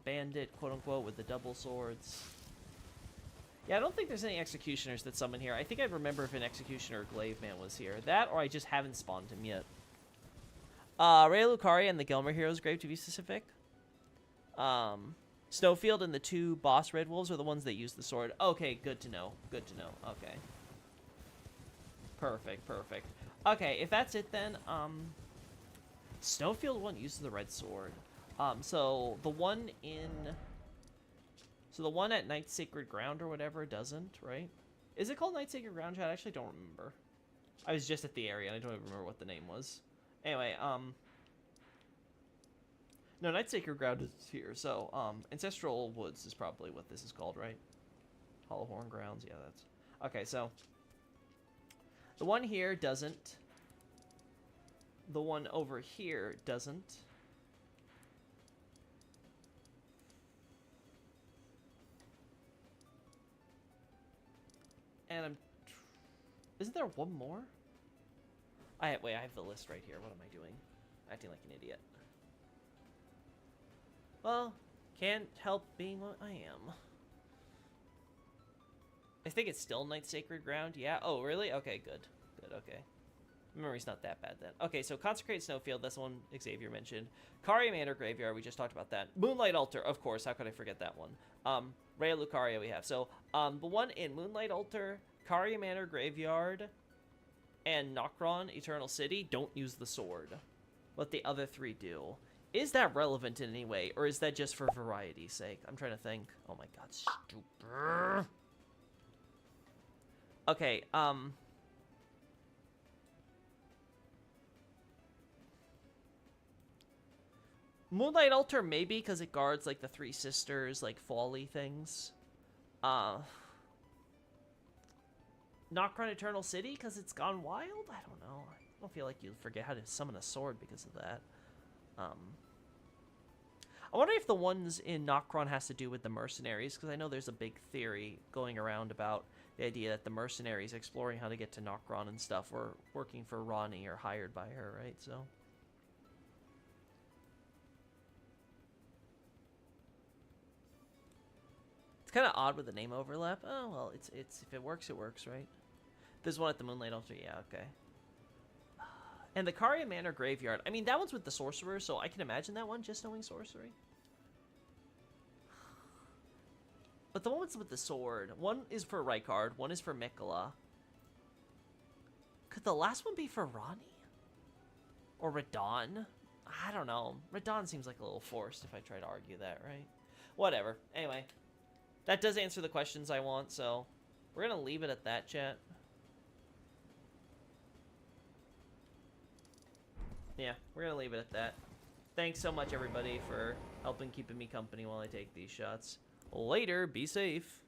bandit, quote-unquote, with the double swords. Yeah, I don't think there's any executioners that summon here. I think I'd remember if an executioner or glaive man was here. That, or I just haven't spawned him yet. Rhea Lucaria and the Gelmir Heroes Grave, to be specific. Snowfield and the 2 boss Red Wolves are the ones that use the sword. Okay, good to know. Good to know. Okay. Perfect, perfect. Okay, if that's it then, Snowfield one uses the red sword. So the one at Night Sacred Ground or whatever doesn't, right? Is it called Night Sacred Ground, Chad? I actually don't remember. I was just at the area and I don't even remember what the name was. Anyway, no, Night Sacred Ground is here. So, Ancestral Woods is probably what this is called, right? Hollowhorn Grounds, yeah, that's... Okay, so... The one here doesn't. The one over here doesn't. And isn't there one more? Wait, I have the list right here. What am I doing? Acting like an idiot. Well, can't help being what I am. I think it's still Night Sacred Ground. Yeah. Oh, really? Okay, good. Good, okay. Memory's not that bad then. Okay, so Consecrated Snowfield, that's the one Xavier mentioned. Caria Manor Graveyard, we just talked about that. Moonlight Altar, of course, how could I forget that one? Rhea Lucaria we have. So, the one in Moonlight Altar, Caria Manor Graveyard, and Nokron Eternal City don't use the sword. What the other 3 do. Is that relevant in any way, or is that just for variety's sake? I'm trying to think. Oh my god, stupid. Okay, Moonlight Altar maybe, because it guards, like, the 3 sisters, like, folly things. Nocron Eternal City because it's gone wild? I don't know. I don't feel like you'll forget how to summon a sword because of that. I wonder if the ones in Nocron has to do with the mercenaries, because I know there's a big theory going around about the idea that the mercenaries exploring how to get to Nocron and stuff were working for Ranni or hired by her, right? So it's kind of odd with the name overlap. Oh well, it's if it works, it works, right? There's one at the Moonlight Altar. Yeah, okay. And the Caria Manor Graveyard. I mean, that one's with the Sorcerer, so I can imagine that one just knowing Sorcery. But the one with the sword, one is for Rykard, one is for Miquella. Could the last one be for Ranni? Or Radahn? I don't know. Radahn seems like a little forced if I try to argue that, right? Whatever. Anyway, that does answer the questions I want, so we're going to leave it at that, chat. Yeah, we're going to leave it at that. Thanks so much, everybody, for helping keeping me company while I take these shots. Later, be safe.